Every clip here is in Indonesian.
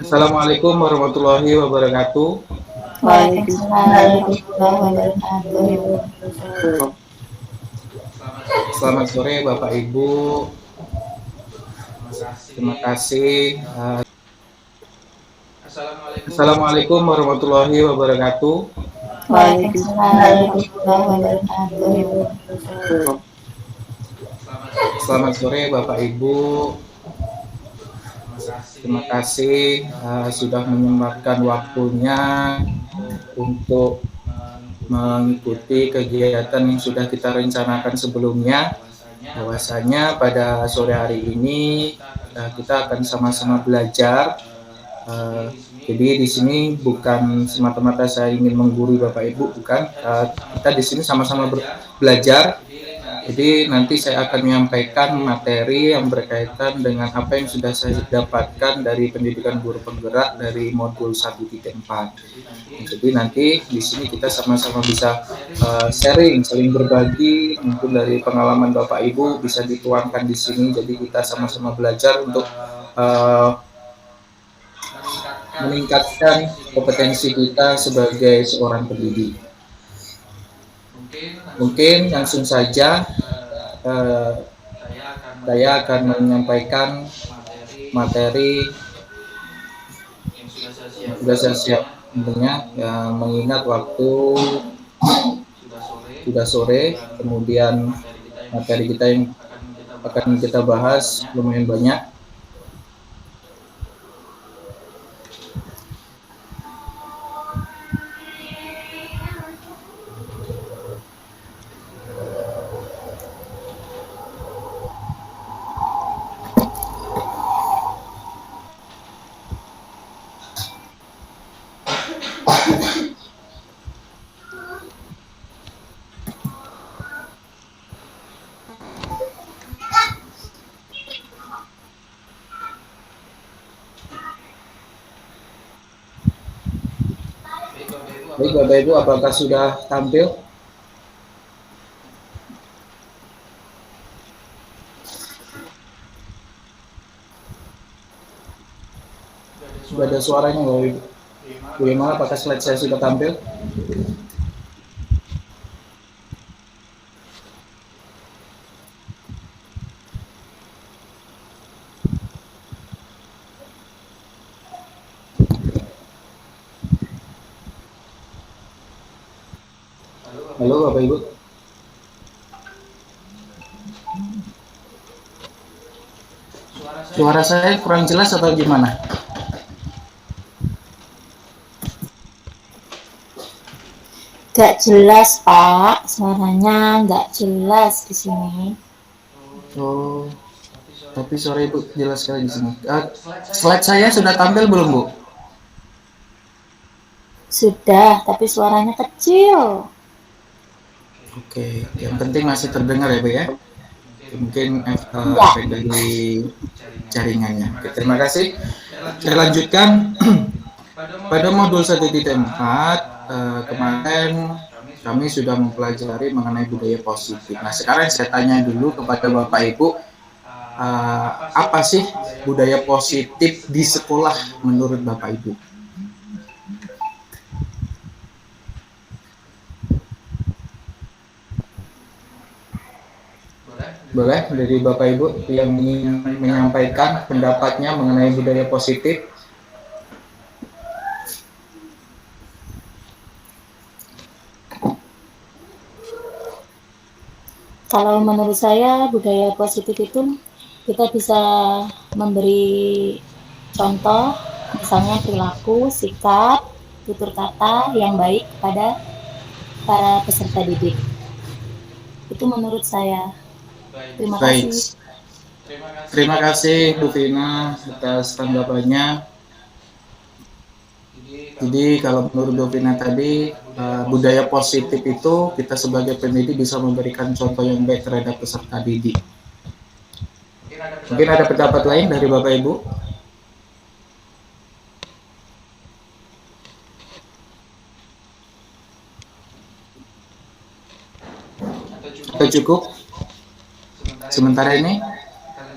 Assalamualaikum warahmatullahi wabarakatuh. Waalaikumsalam warahmatullahi wabarakatuh. Selamat sore Bapak Ibu. Terima kasih. Assalamualaikum warahmatullahi wabarakatuh. Waalaikumsalam warahmatullahi wabarakatuh. Selamat sore Bapak Ibu. Terima kasih sudah menyempatkan waktunya untuk mengikuti kegiatan yang sudah kita rencanakan sebelumnya. Bahwasanya pada sore hari ini kita akan sama-sama belajar. Jadi di sini bukan semata-mata saya ingin menggurui Bapak Ibu, bukan. Kita di sini sama-sama belajar. Jadi nanti saya akan menyampaikan materi yang berkaitan dengan apa yang sudah saya dapatkan dari pendidikan guru penggerak dari modul 1.4. Jadi nanti di sini kita sama-sama bisa sharing, saling berbagi, mungkin dari pengalaman Bapak Ibu bisa dituangkan di sini. Jadi kita sama-sama belajar untuk meningkatkan kompetensi kita sebagai seorang pendidik. Mungkin langsung saja saya akan menyampaikan materi yang sudah saya siap tentunya, yang mengingat waktu sudah sore, kemudian materi kita yang akan kita bahas lumayan banyak. Baik Bapak Ibu, apakah sudah tampil? Sudah ada suaranya Bapak Ibu? Bagaimana, apakah slide saya sudah tampil? Halo Bapak Ibu. Suara saya kurang jelas atau gimana? Gak jelas Pak, suaranya gak jelas di sini. Oh, tapi suara Ibu jelas sekali di sini. Slide saya sudah tampil belum Bu? Sudah, tapi suaranya kecil. Oke, yang penting masih terdengar ya Bu ya. Mungkin efek dari jaringannya. Oke, terima kasih. Saya lanjutkan. Pada modul 1.4 kemarin kami sudah mempelajari mengenai budaya positif. Nah, sekarang saya tanya dulu kepada Bapak Ibu, apa sih budaya positif di sekolah menurut Bapak Ibu? Boleh dari Bapak Ibu yang ingin menyampaikan pendapatnya mengenai budaya positif? Kalau menurut saya budaya positif itu kita bisa memberi contoh, misalnya perilaku, sikap, tutur kata yang baik kepada para peserta didik. Itu menurut saya. Terima Baik. kasih. Terima kasih Bu Vina atas tanggapannya. Jadi kalau menurut Bu Vina tadi, budaya positif itu kita sebagai pendidik bisa memberikan contoh yang baik terhadap peserta didik. Mungkin ada pendapat lain dari Bapak Ibu? Atau cukup? Sementara ini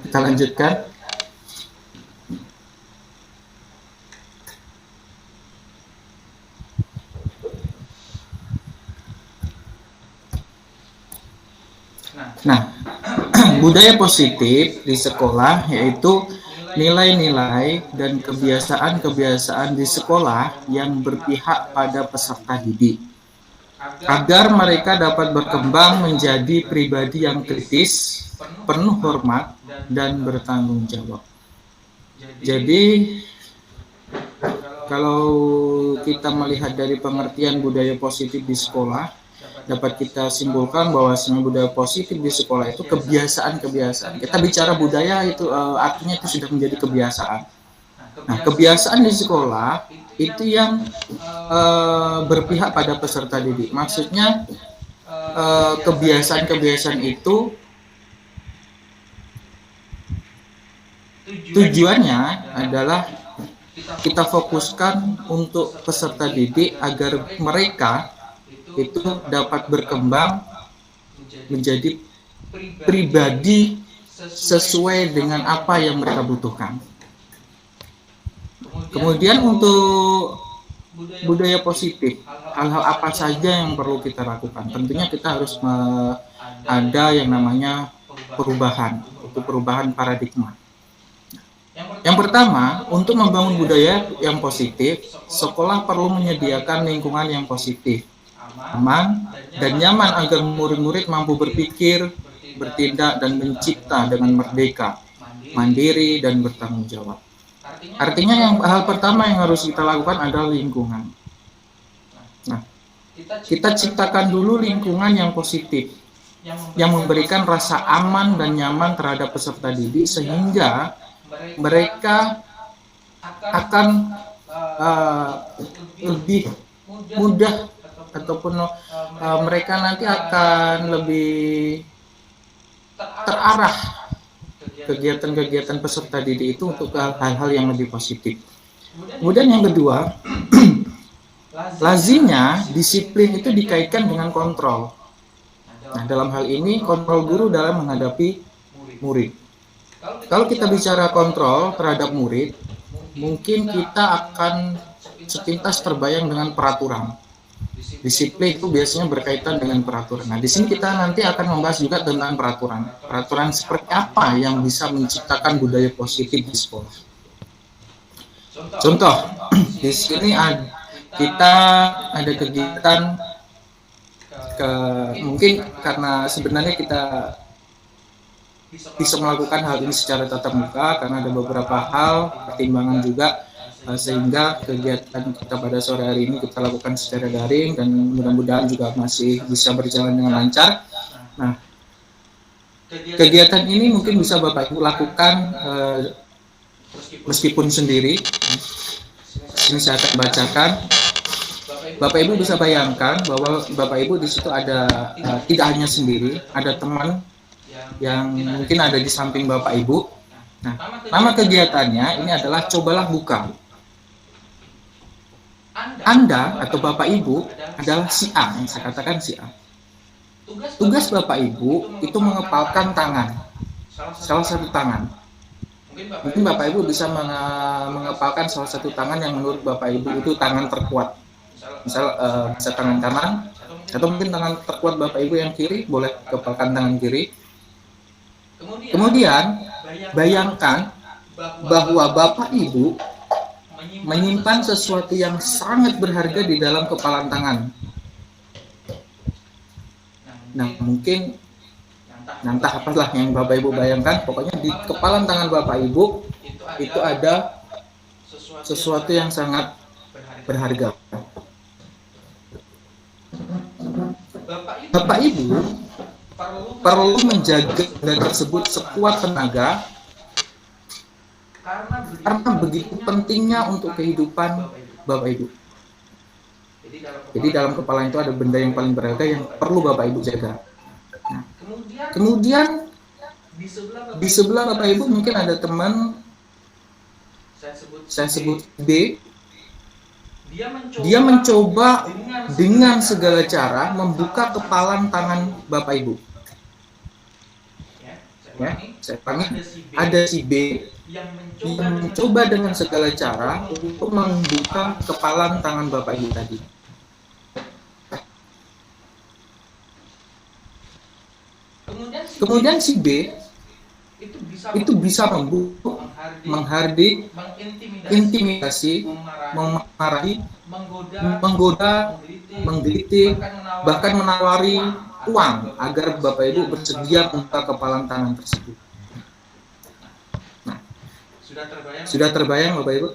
kita lanjutkan. Nah, budaya positif di sekolah yaitu nilai-nilai dan kebiasaan-kebiasaan di sekolah yang berpihak pada peserta didik, agar mereka dapat berkembang menjadi pribadi yang kritis, penuh hormat, dan bertanggung jawab. Jadi, kalau kita melihat dari pengertian budaya positif di sekolah, dapat kita simpulkan bahwa budaya positif di sekolah itu kebiasaan-kebiasaan. Kita bicara budaya itu artinya itu sudah menjadi kebiasaan. Nah, kebiasaan di sekolah itu yang berpihak pada peserta didik. Maksudnya kebiasaan-kebiasaan itu tujuannya adalah kita fokuskan untuk peserta didik agar mereka itu dapat berkembang menjadi pribadi sesuai dengan apa yang mereka butuhkan. Kemudian untuk budaya positif, hal-hal apa saja yang perlu kita lakukan? Tentunya kita harus ada yang namanya perubahan, itu perubahan paradigma. Yang pertama, untuk membangun budaya yang positif, sekolah perlu menyediakan lingkungan yang positif, aman, dan nyaman agar murid-murid mampu berpikir, bertindak, dan mencipta dengan merdeka, mandiri, dan bertanggung jawab. Artinya hal pertama yang harus kita lakukan adalah lingkungan. Nah, kita ciptakan dulu lingkungan yang positif, yang memberikan rasa aman dan nyaman terhadap peserta didik sehingga mereka akan lebih mudah ataupun mereka nanti akan lebih terarah kegiatan-kegiatan peserta didik itu untuk hal-hal yang lebih positif. Kemudian yang kedua, lazimnya disiplin itu dikaitkan dengan kontrol. Nah, dalam hal ini kontrol guru dalam menghadapi murid. Kalau kita bicara kontrol terhadap murid, mungkin kita akan sepintas terbayang dengan peraturan. Disiplin itu biasanya berkaitan dengan peraturan. Nah, di sini kita nanti akan membahas juga tentang peraturan. Peraturan seperti apa yang bisa menciptakan budaya positif di sekolah. Contoh, di sini kita ada kegiatan mungkin karena sebenarnya kita bisa melakukan hal ini secara tatap muka karena ada beberapa hal pertimbangan juga sehingga kegiatan kita pada sore hari ini kita lakukan secara daring dan mudah-mudahan juga masih bisa berjalan dengan lancar. Nah, kegiatan ini mungkin bisa Bapak Ibu lakukan meskipun sendiri. Ini saya akan bacakan. Bapak Ibu bisa bayangkan bahwa Bapak Ibu di situ ada tidak hanya sendiri, ada teman yang mungkin ada di samping Bapak Ibu. Nah, nama kegiatannya ini adalah cobalah buka. Anda atau Bapak Ibu adalah si A, yang saya katakan si A. Tugas Bapak Ibu itu mengepalkan tangan, salah satu tangan. Mungkin Bapak Ibu bisa mengepalkan salah satu tangan yang menurut Bapak Ibu itu tangan terkuat. Misal bisa tangan kanan, atau mungkin tangan terkuat Bapak Ibu yang kiri, boleh kepalkan tangan kiri. Kemudian bayangkan bahwa Bapak Ibu menyimpan sesuatu yang sangat berharga di dalam kepalan tangan. Nah, mungkin entah apalah yang Bapak Ibu bayangkan, pokoknya di kepalan tangan Bapak Ibu itu ada sesuatu yang sangat berharga. Bapak Ibu perlu menjaga benda tersebut sekuat tenaga karena begitu pentingnya untuk kehidupan Bapak Ibu. Jadi dalam kepala itu ada benda yang paling berharga yang perlu Bapak Ibu jaga. Nah, kemudian di sebelah Bapak Ibu mungkin ada teman, saya sebut B. Dia mencoba dengan segala cara membuka kepalan tangan Bapak Ibu. Ya, saya panggil ada si B yang mencoba dengan segala cara untuk membuka kepalan tangan Bapak Ibu tadi. Kemudian si B itu bisa membunuh, menghardik, intimidasi, memarahi, menggoda, menggelitik, bahkan menawari uang agar Bapak Ibu bersedia membuka kepalan tangan tersebut. Nah, sudah terbayang Bapak Ibu?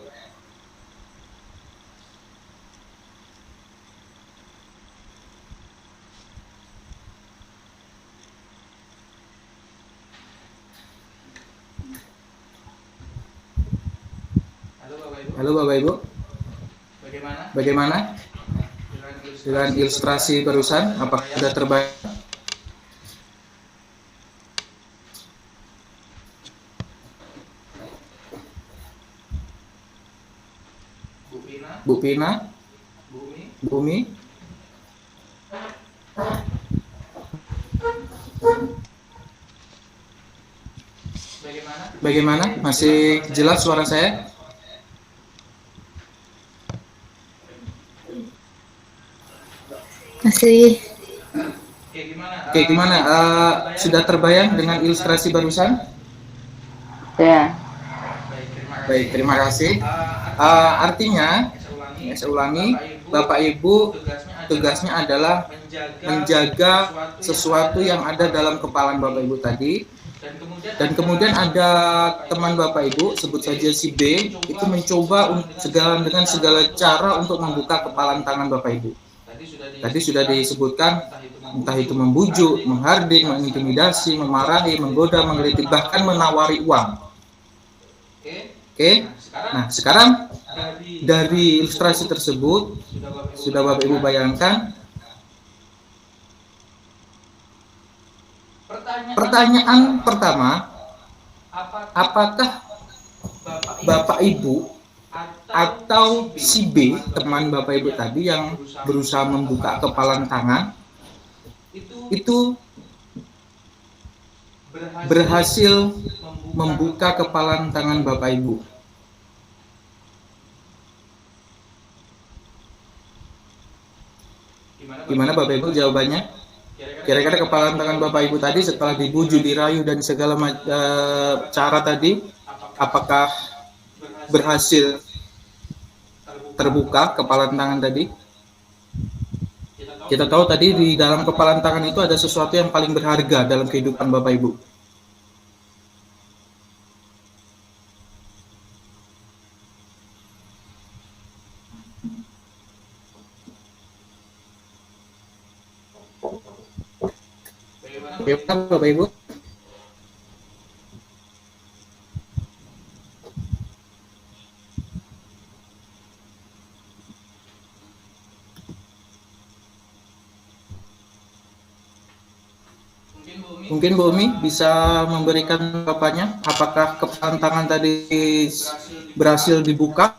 Halo Bapak Ibu, bagaimana dengan ilustrasi barusan? Apakah sudah terbayang? Bu Pina, Bumi, bagaimana? Masih jelas suara saya? Masih. Oke, gimana? Sudah terbayang dengan ilustrasi barusan? Ya. Baik, terima kasih. Artinya, saya ulangi, Bapak Ibu tugasnya adalah menjaga sesuatu yang ada dalam kepala Bapak Ibu tadi, dan kemudian ada teman Bapak Ibu, sebut saja si B, itu mencoba dengan segala cara untuk membuka kepalan tangan Bapak Ibu. Tadi sudah disebutkan, entah itu membujuk, menghardik, mengintimidasi, memarahi, menggoda, menggelitik, bahkan menawari uang. Oke. Nah, sekarang dari ilustrasi tersebut sudah Bapak Ibu bayangkan. Pertanyaan pertama, apakah Bapak Ibu atau si B, teman Bapak Ibu tadi yang berusaha membuka kepalan tangan, itu berhasil membuka kepalan tangan Bapak Ibu? Gimana Bapak Ibu jawabannya? Kira-kira kepalan tangan Bapak Ibu tadi setelah dibujuk, dirayu, dan segala cara tadi, apakah berhasil terbuka kepalan tangan tadi? Kita tahu tadi di dalam kepalan tangan itu ada sesuatu yang paling berharga dalam kehidupan Bapak Ibu. Bagaimana Bapak Ibu? Mungkin Bu Umi bisa memberikan jawabannya, apakah kepalan tangan tadi berhasil dibuka?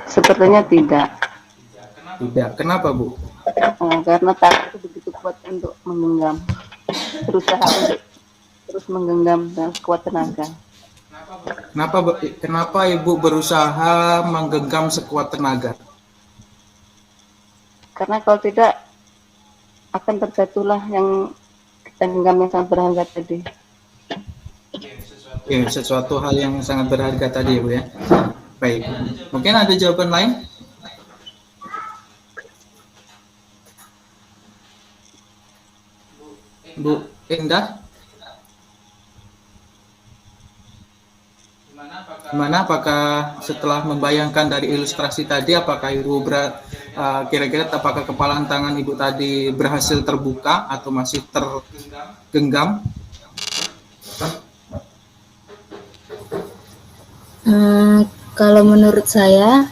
Sepertinya tidak. Tidak. Kenapa Bu? Karena tangan itu begitu kuat untuk menggenggam, berusaha untuk terus menggenggam dengan sekuat tenaga. Kenapa Ibu berusaha menggenggam sekuat tenaga? Karena kalau tidak akan terjatuhlah yang kita genggam yang sangat berharga tadi. Oke, sesuatu hal yang sangat berharga tadi Bu ya. Baik, mungkin ada jawaban lain? Bu Indah? Gimana, apakah setelah membayangkan dari ilustrasi tadi, apakah Ibu kira-kira apakah kepalan tangan Ibu tadi berhasil terbuka atau masih tergenggam? Kalau menurut saya,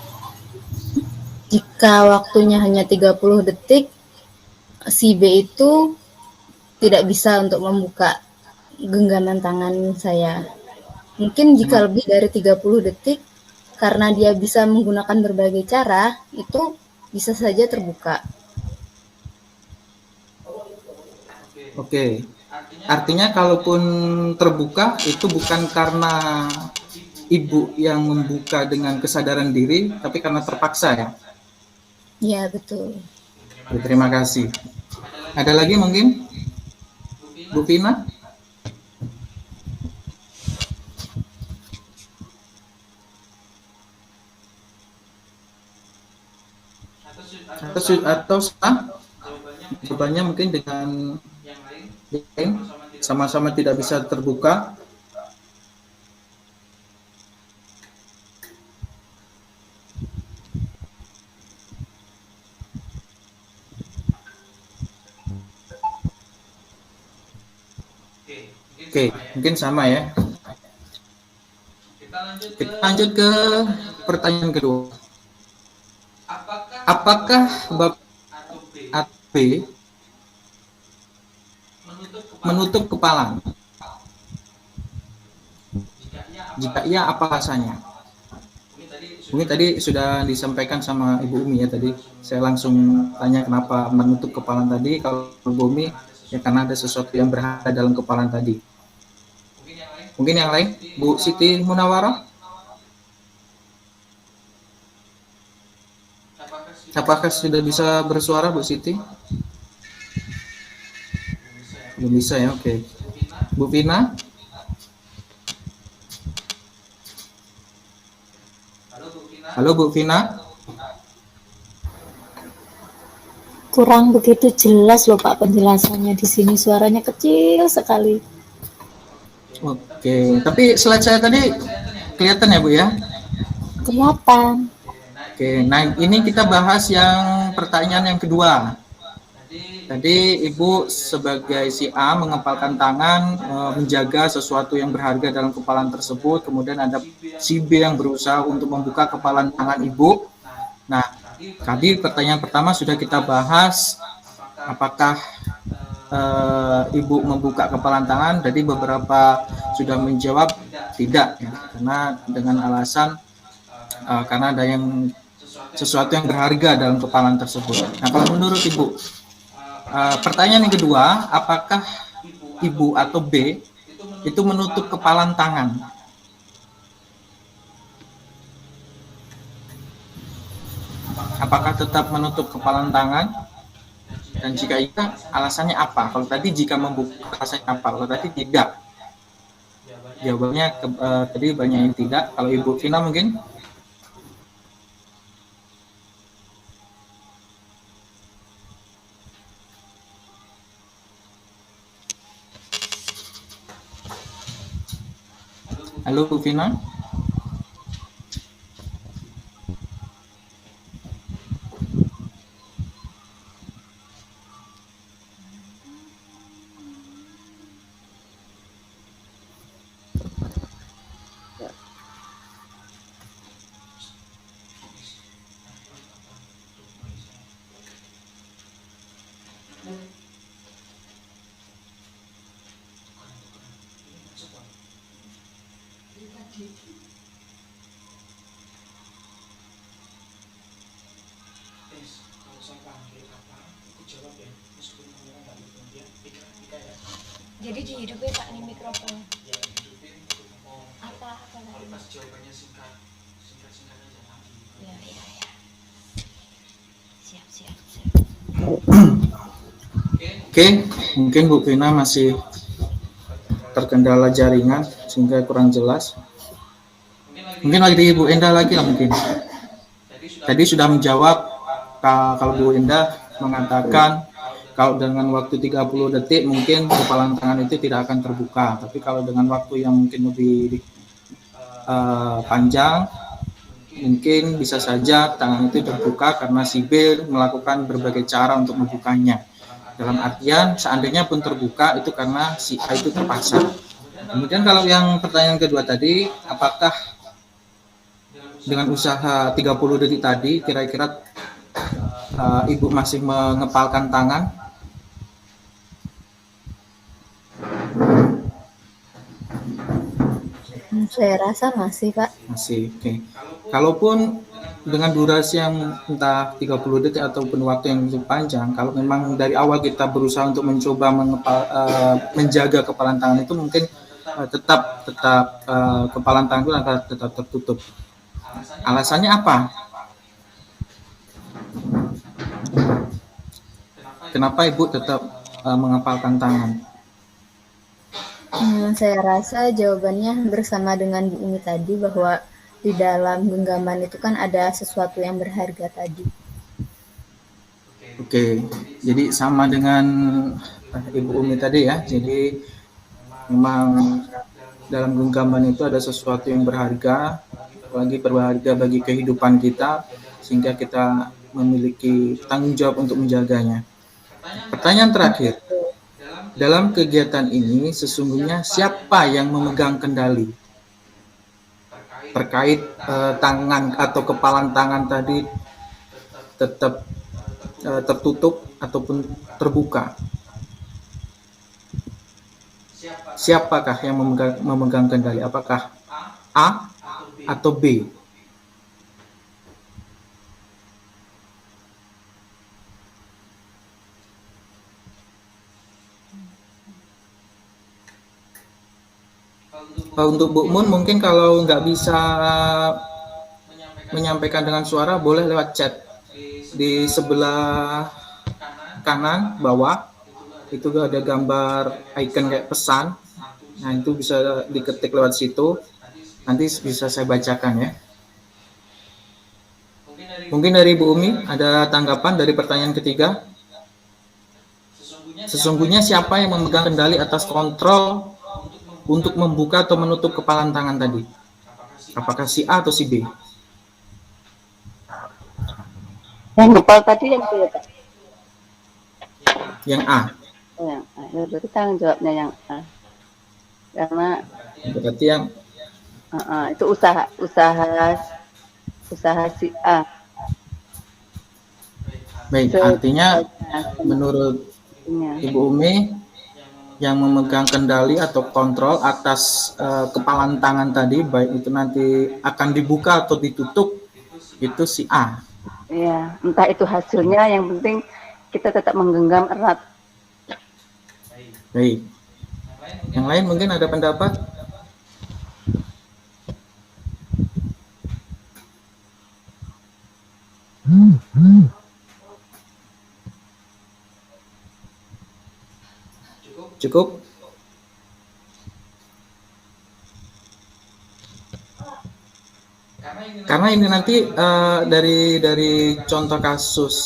jika waktunya hanya 30 detik, si B itu tidak bisa untuk membuka genggaman tangan saya. Mungkin jika lebih dari 30 detik, karena dia bisa menggunakan berbagai cara, itu bisa saja terbuka. Oke. Artinya kalaupun terbuka, itu bukan karena Ibu yang membuka dengan kesadaran diri, tapi karena terpaksa ya? Ya, betul. Terima kasih. Ada lagi mungkin? Bu Vina? Atau jawabannya mungkin dengan yang sama-sama tidak bisa terbuka. Oke, mungkin sama ya. Kita lanjut ke pertanyaan kedua. Apakah Bapak atau B menutup kepala? Jika iya, apa alasannya? Mungkin tadi sudah disampaikan sama Ibu Umi ya tadi. Saya langsung tanya kenapa menutup kepala tadi. Kalau Ibu Umi, ya karena ada sesuatu yang berharga dalam kepala tadi. Mungkin yang lain, Bu Siti Munawarah? Apakah sudah bisa bersuara, Bu Siti? Belum bisa ya, oke. Bu Vina? Halo Bu Vina? Kurang begitu jelas loh Pak penjelasannya di sini, suaranya kecil sekali. Oke, tapi slide saya tadi kelihatan ya Bu ya? Kelihatan. Oke, nah ini kita bahas yang pertanyaan yang kedua. Tadi Ibu sebagai si A mengepalkan tangan, menjaga sesuatu yang berharga dalam kepalan tersebut, kemudian ada si B yang berusaha untuk membuka kepalan tangan Ibu. Nah, tadi pertanyaan pertama sudah kita bahas, apakah Ibu membuka kepalan tangan. Jadi beberapa sudah menjawab tidak, ya, karena dengan alasan karena ada yang sesuatu yang berharga dalam kepalan tersebut. Nah, kalau menurut Ibu, pertanyaan yang kedua, apakah Ibu atau B itu menutup kepalan tangan? Apakah tetap menutup kepalan tangan? Dan jika iya, alasannya apa? Kalau tadi jika membuka, alasannya apa? Kalau tadi tidak. Jawabannya tadi banyak yang tidak. Kalau Ibu Vina mungkin? Halo Bu Vina? Jadi dihidupin Pak nih mikrofon. Apa lagi? Pas jawabannya singkat aja. Ya. Siap. Oke, mungkin Bu Vina masih terkendala jaringan sehingga kurang jelas. Mungkin lagi Bu Endah lagi lah mungkin. Tadi sudah menjawab kalau Bu Endah mengatakan kalau dengan waktu 30 detik mungkin kepalan tangan itu tidak akan terbuka. Tapi kalau dengan waktu yang mungkin lebih panjang, mungkin bisa saja tangan itu terbuka karena si B melakukan berbagai cara untuk membukanya. Dalam artian seandainya pun terbuka itu karena si A itu terpaksa. Kemudian kalau yang pertanyaan kedua tadi, apakah dengan usaha 30 detik tadi kira-kira Ibu masih mengepalkan tangan? Saya rasa masih, Pak. Masih, oke. Kalaupun dengan durasi yang entah 30 detik ataupun waktu yang cukup panjang, kalau memang dari awal kita berusaha untuk mencoba menjaga kepalan tangan itu mungkin tetap kepalan tangan itu akan tetap tertutup. Alasannya apa? kenapa Ibu tetap mengepalkan tangan? Saya rasa jawabannya bersama dengan Bu Umi tadi, bahwa di dalam genggaman itu kan ada sesuatu yang berharga tadi. Oke, jadi sama dengan Ibu Umi tadi ya. Jadi memang dalam genggaman itu ada sesuatu yang berharga, apalagi berharga bagi kehidupan kita, sehingga kita memiliki tanggung jawab untuk menjaganya. Pertanyaan terakhir, dalam kegiatan ini sesungguhnya siapa yang memegang kendali terkait tangan atau kepalan tangan tadi tetap tertutup ataupun terbuka? Siapakah yang memegang kendali? Apakah A atau B? Untuk Bu Mun, mungkin kalau nggak bisa menyampaikan dengan suara, boleh lewat chat di sebelah kanan bawah. Itu ada gambar icon kayak pesan. Nah, itu bisa diketik lewat situ. Nanti bisa saya bacakan ya. Mungkin dari Bu Umi ada tanggapan dari pertanyaan ketiga. Sesungguhnya siapa yang memegang kendali atas kontrol untuk membuka atau menutup kepalan tangan tadi? Apakah si A atau si B? Yang kepala tadi yang B ya Pak? Yang A. Yang A. Ya, berarti tanggung jawabnya yang A. Karena Berarti yang itu usaha si A. baik, artinya menurut Ibu Umi yang memegang kendali atau kontrol atas kepalan tangan tadi, baik itu nanti akan dibuka atau ditutup, itu si A. Ya, entah itu hasilnya, yang penting kita tetap menggenggam erat. Baik. Yang lain mungkin ada pendapat? Cukup? Karena ini nanti dari contoh kasus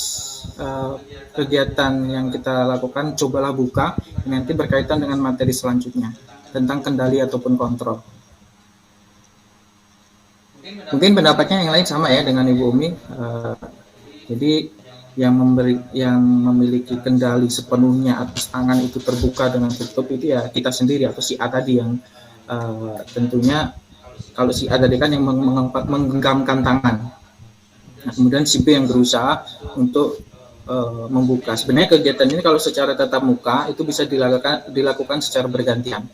kegiatan yang kita lakukan, cobalah buka, nanti berkaitan dengan materi selanjutnya tentang kendali ataupun kontrol. Mungkin pendapatnya yang lain sama ya dengan Ibu Umi. Jadi yang memiliki kendali sepenuhnya atas tangan itu terbuka dengan tutup itu ya kita sendiri atau si A tadi, yang tentunya kalau si A tadi kan yang menggenggamkan tangan. Nah, kemudian si B yang berusaha untuk membuka. Sebenarnya kegiatan ini kalau secara tatap muka itu bisa dilakukan secara bergantian.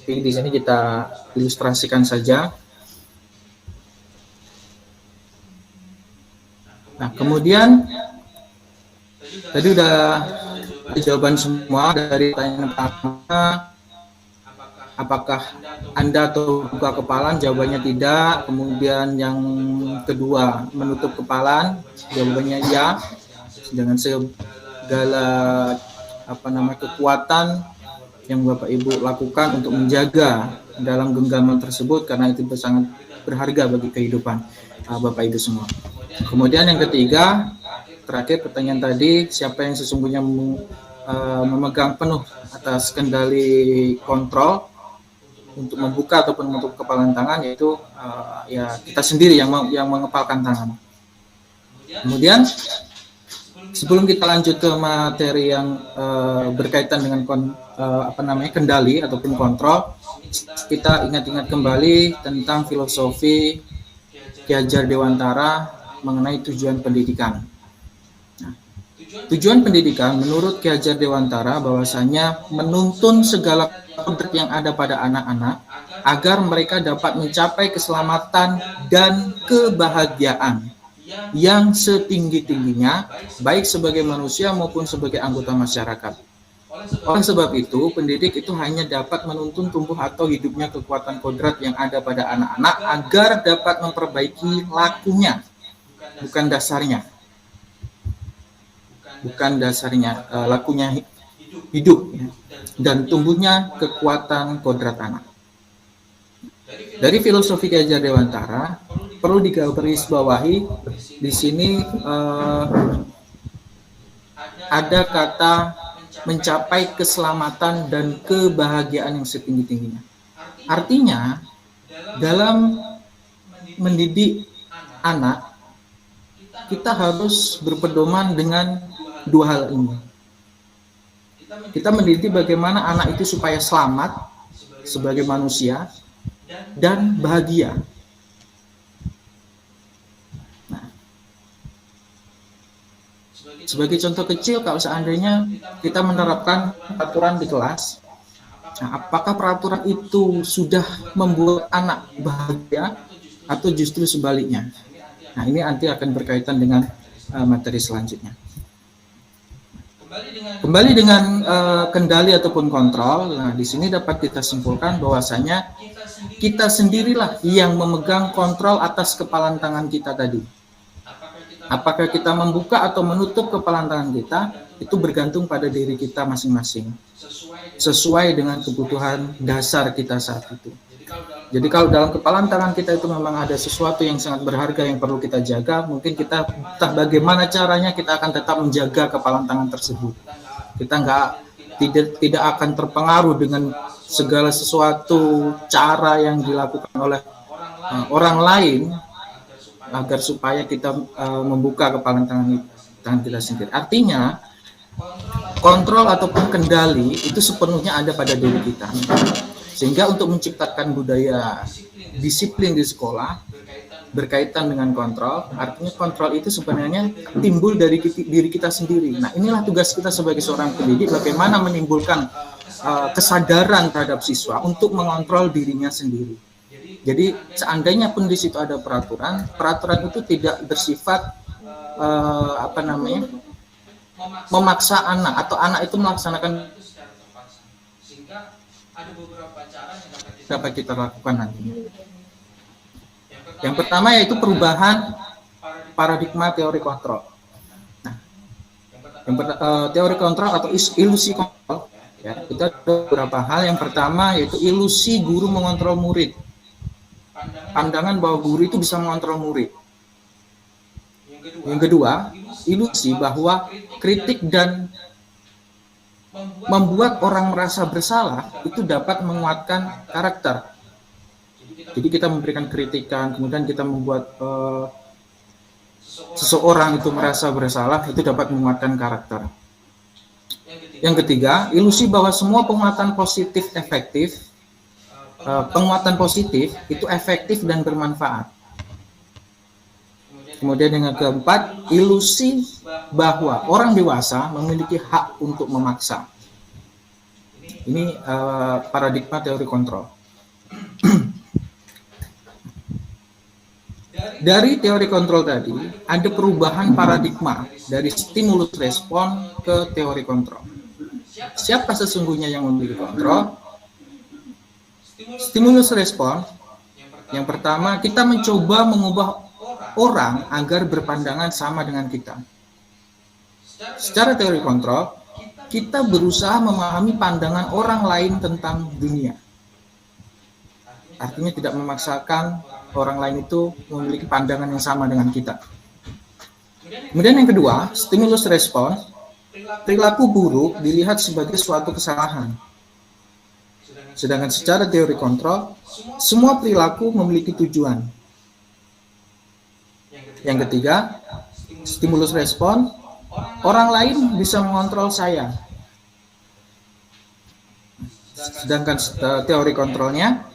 Tapi di sini kita ilustrasikan saja. Nah, kemudian tadi udah jawaban semua dari pertanyaan pertama. Apakah Anda atau buka kepalan? Jawabannya tidak. Kemudian yang kedua, menutup kepalan, jawabannya ya. Dengan segala kekuatan yang Bapak Ibu lakukan untuk menjaga dalam genggaman tersebut, karena itu sangat berharga bagi kehidupan Bapak Ibu semua. Kemudian yang ketiga, terakhir pertanyaan tadi, siapa yang sesungguhnya memegang penuh atas kendali kontrol untuk membuka ataupun menutup kepalan tangan, yaitu ya kita sendiri yang mengepalkan tangan. Kemudian sebelum kita lanjut ke materi yang berkaitan dengan kendali ataupun kontrol, kita ingat-ingat kembali tentang filosofi Ki Hajar Dewantara mengenai tujuan pendidikan. Nah, tujuan pendidikan menurut Ki Hajar Dewantara bahwasanya menuntun segala kodrat yang ada pada anak-anak agar mereka dapat mencapai keselamatan dan kebahagiaan yang setinggi-tingginya, baik sebagai manusia maupun sebagai anggota masyarakat. Oleh sebab itu, pendidik itu hanya dapat menuntun tumbuh atau hidupnya kekuatan kodrat yang ada pada anak-anak agar dapat memperbaiki lakunya, bukan dasarnya. bukan dasarnya lakunya hidup, ya, dan tumbuhnya kekuatan kodrat anak. Dari filosofi Ki Hajar Dewantara perlu digarisbawahi di sini ada kata mencapai keselamatan dan kebahagiaan yang setinggi-tingginya. Artinya dalam mendidik anak kita harus berpedoman dengan dua hal ini. Kita mendidik bagaimana anak itu supaya selamat sebagai manusia dan bahagia. Nah, sebagai contoh kecil, kalau seandainya kita menerapkan peraturan di kelas, nah, apakah peraturan itu sudah membuat anak bahagia atau justru sebaliknya? Nah, ini nanti akan berkaitan dengan materi selanjutnya. Kembali dengan kendali ataupun kontrol. Nah, di sini dapat kita simpulkan bahwasanya kita sendirilah yang memegang kontrol atas kepalan tangan kita tadi. Apakah kita membuka atau menutup kepalan tangan kita, itu bergantung pada diri kita masing-masing, sesuai dengan kebutuhan dasar kita saat itu. Jadi kalau dalam kepalan tangan kita itu memang ada sesuatu yang sangat berharga yang perlu kita jaga, mungkin kita entah bagaimana caranya kita akan tetap menjaga kepalan tangan tersebut. Kita tidak akan terpengaruh dengan segala sesuatu cara yang dilakukan oleh orang lain agar supaya kita membuka kepalan tangan kita sendiri. Artinya kontrol ataupun kendali itu sepenuhnya ada pada diri kita. Sehingga untuk menciptakan budaya disiplin di sekolah berkaitan dengan kontrol, artinya kontrol itu sebenarnya timbul dari diri kita sendiri. Nah, inilah tugas kita sebagai seorang pendidik, bagaimana menimbulkan kesadaran terhadap siswa untuk mengontrol dirinya sendiri. Jadi seandainya pun di situ ada peraturan itu tidak bersifat memaksa anak atau anak itu melaksanakan. Dapat kita lakukan nantinya. Yang pertama yaitu perubahan paradigma teori kontrol. Nah, teori kontrol atau ilusi kontrol, ya, itu ada beberapa hal. Yang pertama yaitu ilusi guru mengontrol murid. Pandangan bahwa guru itu bisa mengontrol murid. Yang kedua, ilusi bahwa kritik dan membuat orang merasa bersalah itu dapat menguatkan karakter. Jadi kita memberikan kritikan, kemudian kita membuat seseorang itu merasa bersalah, itu dapat menguatkan karakter. Yang ketiga, ilusi bahwa semua penguatan positif itu efektif dan bermanfaat. Kemudian yang keempat, ilusi bahwa orang dewasa memiliki hak untuk memaksa. Ini paradigma teori kontrol. Dari teori kontrol tadi, ada perubahan paradigma dari stimulus respon ke teori kontrol. Siapa sesungguhnya yang memiliki kontrol? Stimulus respon, yang pertama, kita mencoba mengubah orang agar berpandangan sama dengan kita. Secara teori kontrol, kita berusaha memahami pandangan orang lain tentang dunia. Artinya tidak memaksakan orang lain itu memiliki pandangan yang sama dengan kita. Kemudian yang kedua, stimulus respon, perilaku buruk dilihat sebagai suatu kesalahan. Sedangkan secara teori kontrol, semua perilaku memiliki tujuan. Yang ketiga, stimulus respon, orang lain bisa mengontrol saya. Sedangkan teori kontrolnya,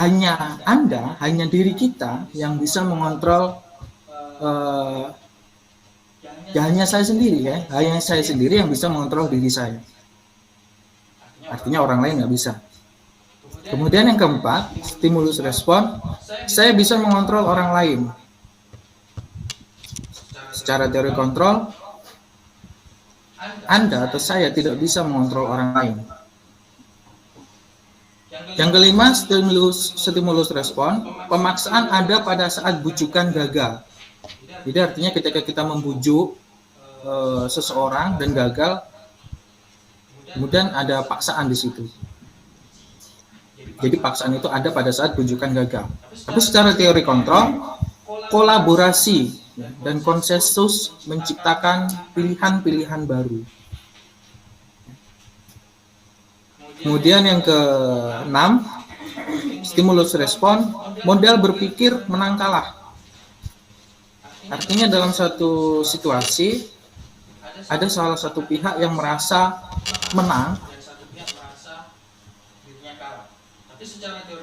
hanya diri kita yang bisa mengontrol, hanya saya sendiri ya, hanya saya sendiri yang bisa mengontrol diri saya. Artinya orang lain nggak bisa. Kemudian yang keempat, stimulus respon, saya bisa mengontrol orang lain. Secara teori kontrol, Anda atau saya tidak bisa mengontrol orang lain. Yang kelima, stimulus respon, pemaksaan ada pada saat bujukan gagal. Jadi artinya ketika kita membujuk seseorang dan gagal, kemudian ada paksaan di situ. Jadi paksaan itu ada pada saat rujukan gagal. Tapi secara teori kontrol, kolaborasi dan konsensus menciptakan pilihan-pilihan baru. Kemudian yang ke-6, stimulus respon, model berpikir menang kalah. Artinya dalam satu situasi ada salah satu pihak yang merasa menang.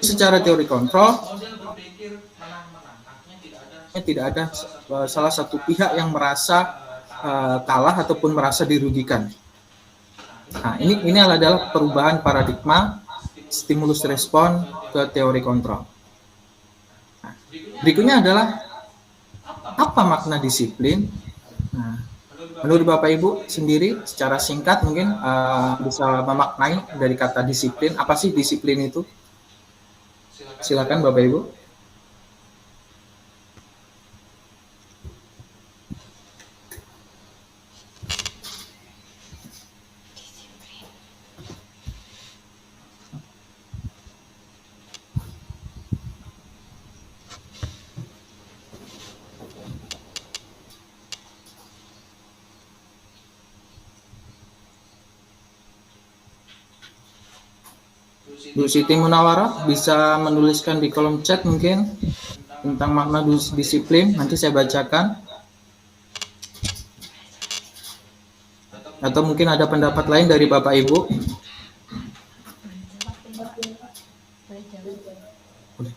Secara teori kontrol, tidak ada salah satu pihak yang merasa kalah ataupun merasa dirugikan. Nah, ini adalah perubahan paradigma stimulus respon ke teori kontrol. Nah, berikutnya adalah apa makna disiplin? Nah, menurut Bapak Ibu sendiri secara singkat mungkin bisa memaknai dari kata disiplin. Apa sih disiplin itu? Silakan Bapak Ibu. Bu Siti Munawarah bisa menuliskan di kolom chat mungkin tentang makna disiplin, nanti saya bacakan. Atau mungkin ada pendapat lain dari Bapak Ibu. Boleh.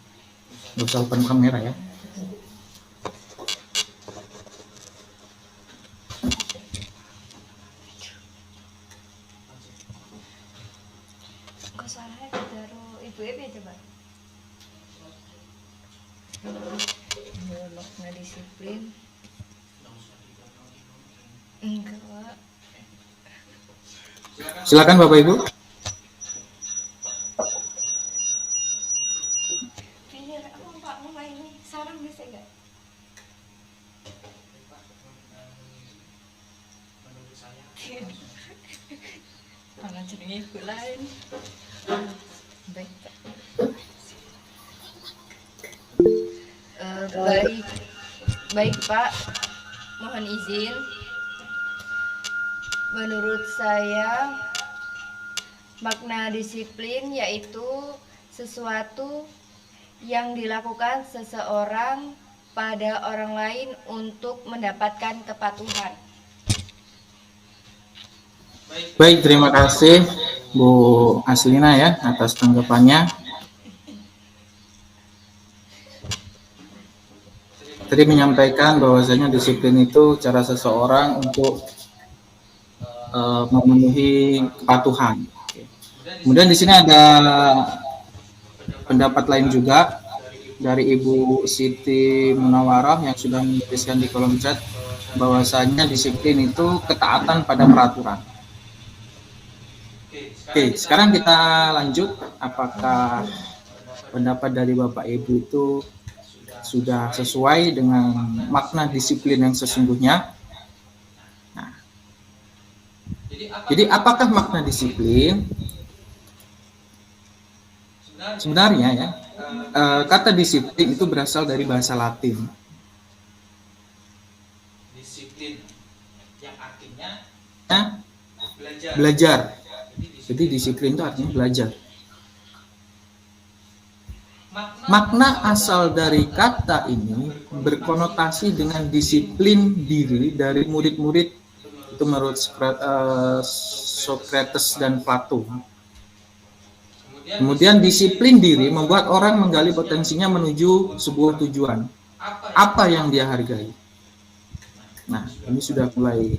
Nggak usah open kamera ya. Makna disiplin enggak. Silakan Bapak Ibu. Pak mau ini sarang bisa enggak? Mana jenenge ibu lain. Baik. Baik Pak, mohon izin. Menurut saya makna disiplin yaitu sesuatu yang dilakukan seseorang pada orang lain untuk mendapatkan kepatuhan. Baik, terima kasih Bu Aslina ya atas tanggapannya. Tadi menyampaikan bahwasanya disiplin itu cara seseorang untuk memenuhi kepatuhan. Kemudian di sini ada pendapat lain juga dari Ibu Siti Munawarah yang sudah menuliskan di kolom chat bahwasanya disiplin itu ketaatan pada peraturan. Oke, sekarang kita lanjut. Apakah pendapat dari Bapak Ibu itu sudah sesuai dengan makna disiplin yang sesungguhnya? Nah, jadi apakah makna disiplin? Sebenarnya ya, kata disiplin itu berasal dari bahasa Latin. Disiplin yang artinya Belajar. Jadi disiplin itu artinya belajar. Makna asal dari kata ini berkonotasi dengan disiplin diri dari murid-murid itu menurut Socrates dan Plato. Kemudian disiplin diri membuat orang menggali potensinya menuju sebuah tujuan. Apa yang dia hargai? Nah, ini sudah mulai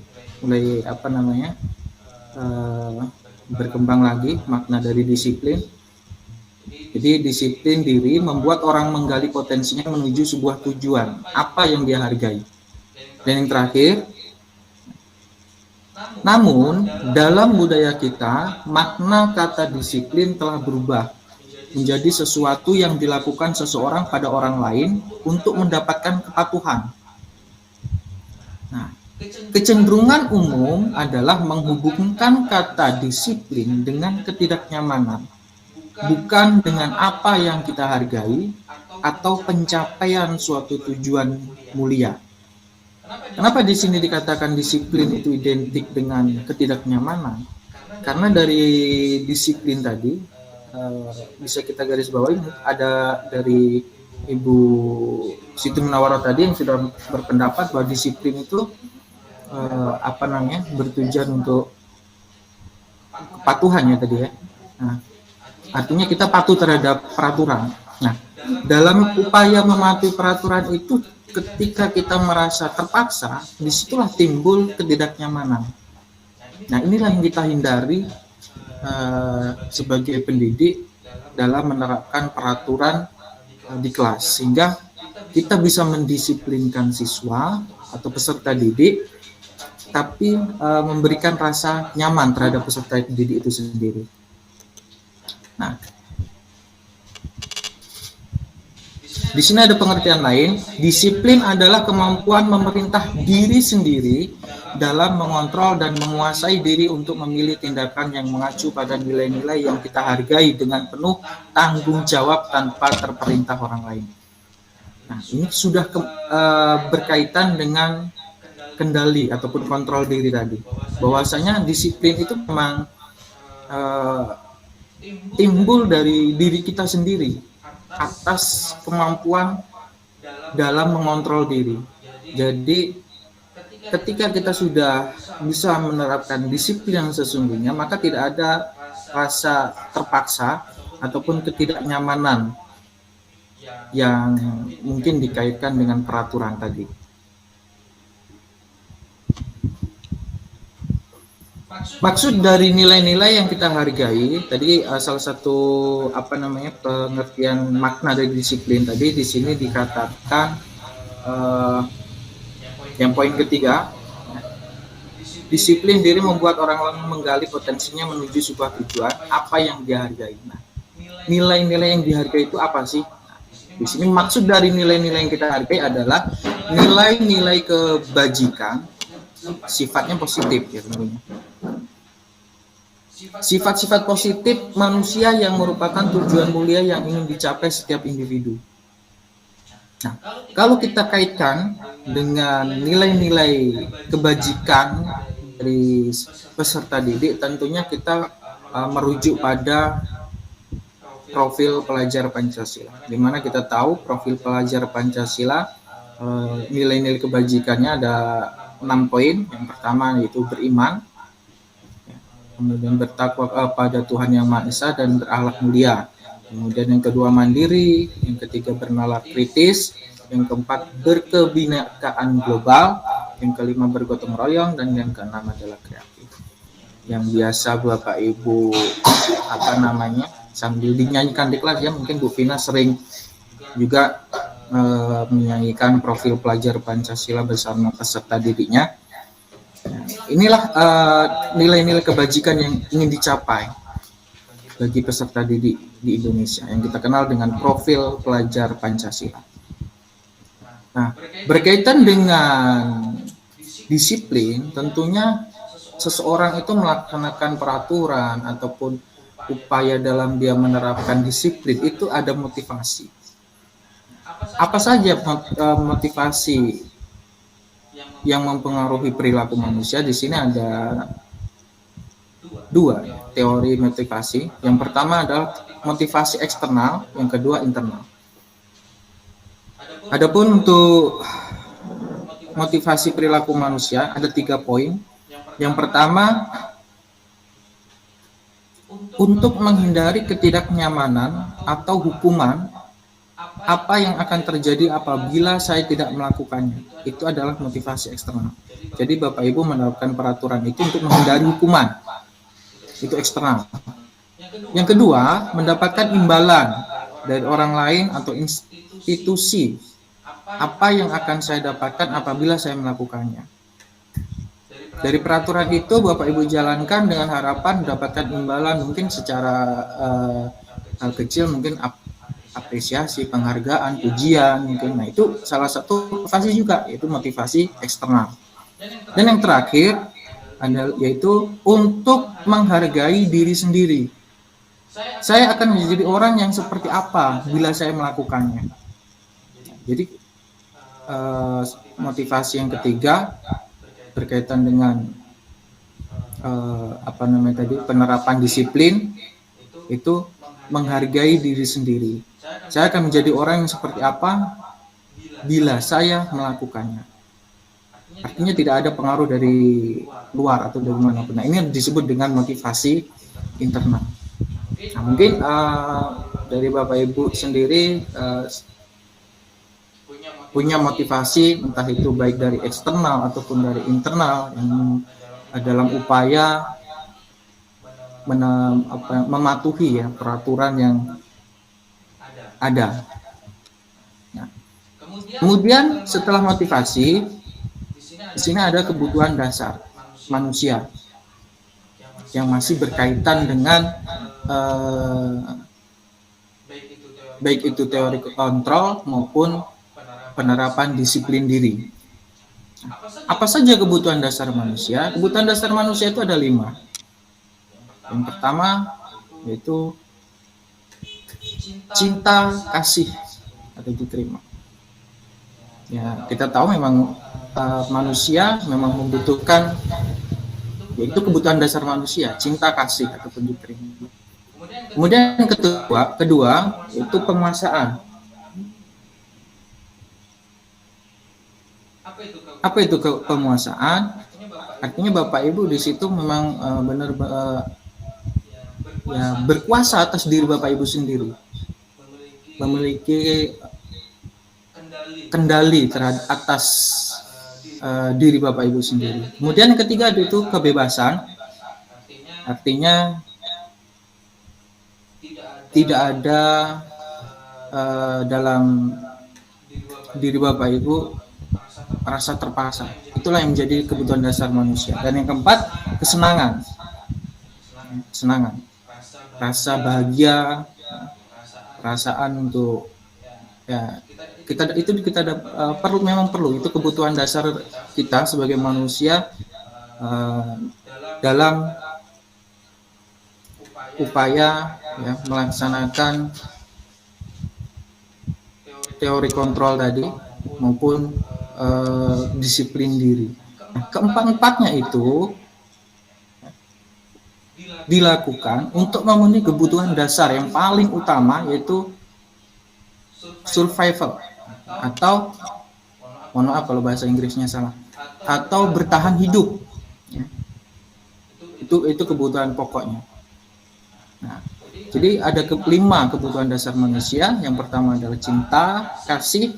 berkembang lagi makna dari disiplin. Jadi disiplin diri membuat orang menggali potensinya menuju sebuah tujuan. Apa yang dia hargai? Dan yang terakhir, namun dalam budaya kita, makna kata disiplin telah berubah menjadi sesuatu yang dilakukan seseorang pada orang lain untuk mendapatkan kepatuhan. Nah, Kecenderungan umum adalah menghubungkan kata disiplin dengan ketidaknyamanan, bukan dengan apa yang kita hargai atau pencapaian suatu tujuan mulia. Kenapa di sini dikatakan disiplin itu identik dengan ketidaknyamanan? Karena dari disiplin tadi bisa kita garis bawahi, ada dari Ibu Siti Munawarah tadi yang sudah berpendapat bahwa disiplin itu bertujuan untuk kepatuhan ya tadi ya. Nah, artinya kita patuh terhadap peraturan. Nah, dalam upaya mematuhi peraturan itu, ketika kita merasa terpaksa, disitulah timbul ketidaknyamanan. Nah, inilah yang kita hindari sebagai pendidik dalam menerapkan peraturan di kelas, sehingga kita bisa mendisiplinkan siswa atau peserta didik, tapi memberikan rasa nyaman terhadap peserta didik itu sendiri. Nah, di sini ada pengertian lain. Disiplin adalah kemampuan memerintah diri sendiri dalam mengontrol dan menguasai diri untuk memilih tindakan yang mengacu pada nilai-nilai yang kita hargai dengan penuh tanggung jawab tanpa terperintah orang lain. Nah, ini sudah berkaitan dengan kendali ataupun kontrol diri tadi. Bahwasanya disiplin itu memang timbul dari diri kita sendiri atas kemampuan dalam mengontrol diri. Jadi ketika kita sudah bisa menerapkan disiplin yang sesungguhnya, maka tidak ada rasa terpaksa ataupun ketidaknyamanan yang mungkin dikaitkan dengan peraturan tadi. Maksud dari nilai-nilai yang kita hargai tadi, salah satu pengertian makna dari disiplin tadi di sini dikatakan yang poin ketiga, disiplin diri membuat orang lain menggali potensinya menuju sebuah tujuan apa yang dia hargai. Nah, nilai-nilai yang dihargai itu apa sih? Di sini maksud dari nilai-nilai yang kita hargai adalah nilai-nilai kebajikan, sifatnya positif ya tentunya. Sifat-sifat positif manusia yang merupakan tujuan mulia yang ingin dicapai setiap individu. Nah, kalau kita kaitkan dengan nilai-nilai kebajikan dari peserta didik, tentunya kita merujuk pada profil pelajar Pancasila. Di mana kita tahu profil pelajar Pancasila, nilai-nilai kebajikannya ada 6 poin. Yang pertama yaitu beriman, kemudian bertakwa pada Tuhan Yang Maha Esa dan berakhlak mulia. Kemudian yang kedua mandiri, yang ketiga bernalar kritis, yang keempat berkebinekaan global, yang kelima bergotong royong, dan yang keenam adalah kreatif. Yang biasa Bapak Ibu sambil dinyanyikan di kelas ya, mungkin Bu Vina sering juga menyanyikan profil pelajar Pancasila bersama peserta didiknya. Inilah nilai-nilai kebajikan yang ingin dicapai bagi peserta didik di Indonesia yang kita kenal dengan profil pelajar Pancasila. Nah, berkaitan dengan disiplin, tentunya seseorang itu melaksanakan peraturan ataupun upaya dalam dia menerapkan disiplin itu ada motivasi. Apa saja motivasi yang mempengaruhi perilaku manusia? Di sini ada 2 teori motivasi. Yang pertama adalah motivasi eksternal, yang kedua internal. Adapun untuk motivasi perilaku manusia ada 3 poin. Yang pertama, untuk menghindari ketidaknyamanan atau hukuman apa yang akan terjadi apabila saya tidak melakukannya. Itu adalah motivasi eksternal. Jadi Bapak Ibu menerapkan peraturan itu untuk menghindari hukuman. Itu eksternal. Yang kedua, mendapatkan imbalan dari orang lain atau institusi. Apa yang akan saya dapatkan apabila saya melakukannya. Dari peraturan itu Bapak Ibu jalankan dengan harapan mendapatkan imbalan, mungkin secara hal kecil, mungkin apresiasi, penghargaan, pujian mungkin. Nah, itu salah satu motivasi juga, yaitu motivasi eksternal. Dan yang terakhir yaitu untuk menghargai diri sendiri. Saya akan menjadi orang yang seperti apa bila saya melakukannya. Jadi motivasi yang ketiga berkaitan dengan penerapan disiplin itu menghargai diri sendiri. Saya akan menjadi orang yang seperti apa bila saya melakukannya. Artinya tidak ada pengaruh dari luar atau dari manapun. Nah, ini disebut dengan motivasi internal. Nah, mungkin dari Bapak Ibu sendiri punya motivasi, entah itu baik dari eksternal ataupun dari internal, yang dalam upaya mematuhi ya peraturan yang ada. Nah, kemudian setelah motivasi, di sini ada kebutuhan dasar manusia yang masih berkaitan dengan baik itu teori kontrol maupun penerapan disiplin diri. Apa saja kebutuhan dasar manusia? Kebutuhan dasar manusia itu ada 5. Yang pertama yaitu cinta, kasih, atau diterima. Ya, kita tahu memang manusia memang membutuhkan, yaitu kebutuhan dasar manusia, cinta, kasih, ataupun diterima. Kemudian yang kedua itu penguasaan. Apa itu penguasaan? Artinya Bapak Ibu di situ memang benar berkuasa atas diri Bapak Ibu sendiri, memiliki kendali terhadap atas diri Bapak Ibu sendiri. Kemudian yang ketiga itu kebebasan, artinya tidak ada dalam diri Bapak Ibu rasa terpaksa. Itulah yang menjadi kebutuhan dasar manusia. Dan yang keempat, kesenangan, rasa bahagia, perasaan untuk kita memang perlu, itu kebutuhan dasar kita sebagai manusia dalam upaya melaksanakan teori kontrol tadi maupun disiplin diri. Nah, keempat-empatnya itu dilakukan untuk memenuhi kebutuhan dasar yang paling utama, yaitu survival, atau mohon maaf kalau bahasa Inggrisnya salah, atau bertahan hidup. Itu kebutuhan pokoknya. Nah, jadi ada 5 kebutuhan dasar manusia. Yang pertama adalah cinta, kasih,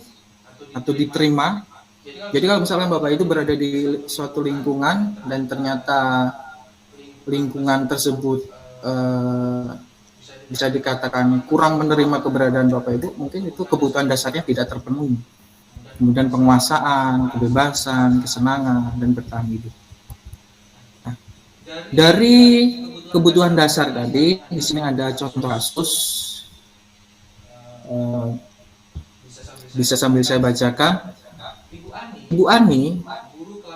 atau diterima. Jadi kalau misalnya Bapak itu berada di suatu lingkungan dan ternyata lingkungan tersebut bisa dikatakan kurang menerima keberadaan Bapak Ibu, mungkin itu kebutuhan dasarnya tidak terpenuhi. Kemudian penguasaan, kebebasan, kesenangan, dan bertahan hidup. Nah, dari kebutuhan dasar tadi, di sini ada contoh kasus. Bisa sambil saya bacakan. Ibu Ani,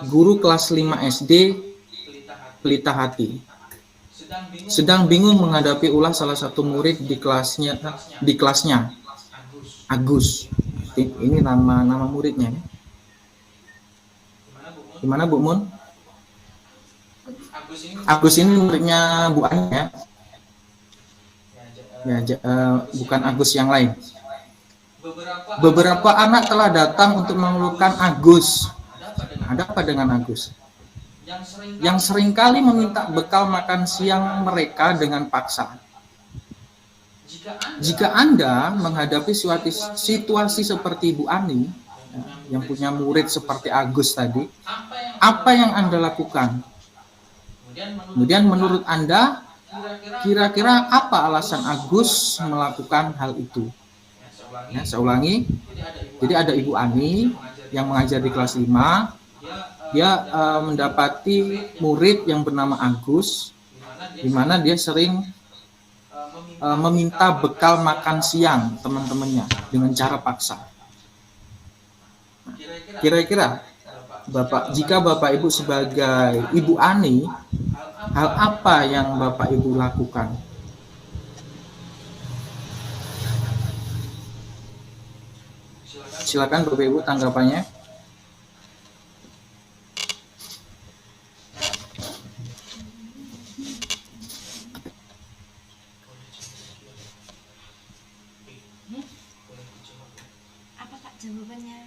guru kelas 5 SD, pelita hati, sedang bingung menghadapi ulah salah satu murid di kelasnya, Agus. Ini nama muridnya. Gimana Bu Mun? Agus ini muridnya Bu Ani ya. Bukan Agus yang lain. Beberapa anak telah datang untuk mengeluhkan Agus. Ada apa dengan Agus? Yang seringkali meminta bekal makan siang mereka dengan paksa. Jika Anda menghadapi situasi seperti Bu Ani, yang punya murid seperti Agus tadi, apa yang Anda lakukan? Kemudian menurut Anda, kira-kira apa alasan Agus melakukan hal itu? Ya, saya ulangi. Jadi ada Ibu Ani yang mengajar di kelas 5. Dia mendapati murid yang bernama Agus, di mana dia sering meminta bekal makan siang teman-temannya dengan cara paksa. Kira-kira jika Bapak Ibu sebagai Ibu Ani, hal apa yang Bapak Ibu lakukan? Silakan Bapak Ibu tanggapannya. Apa Kak jawabannya?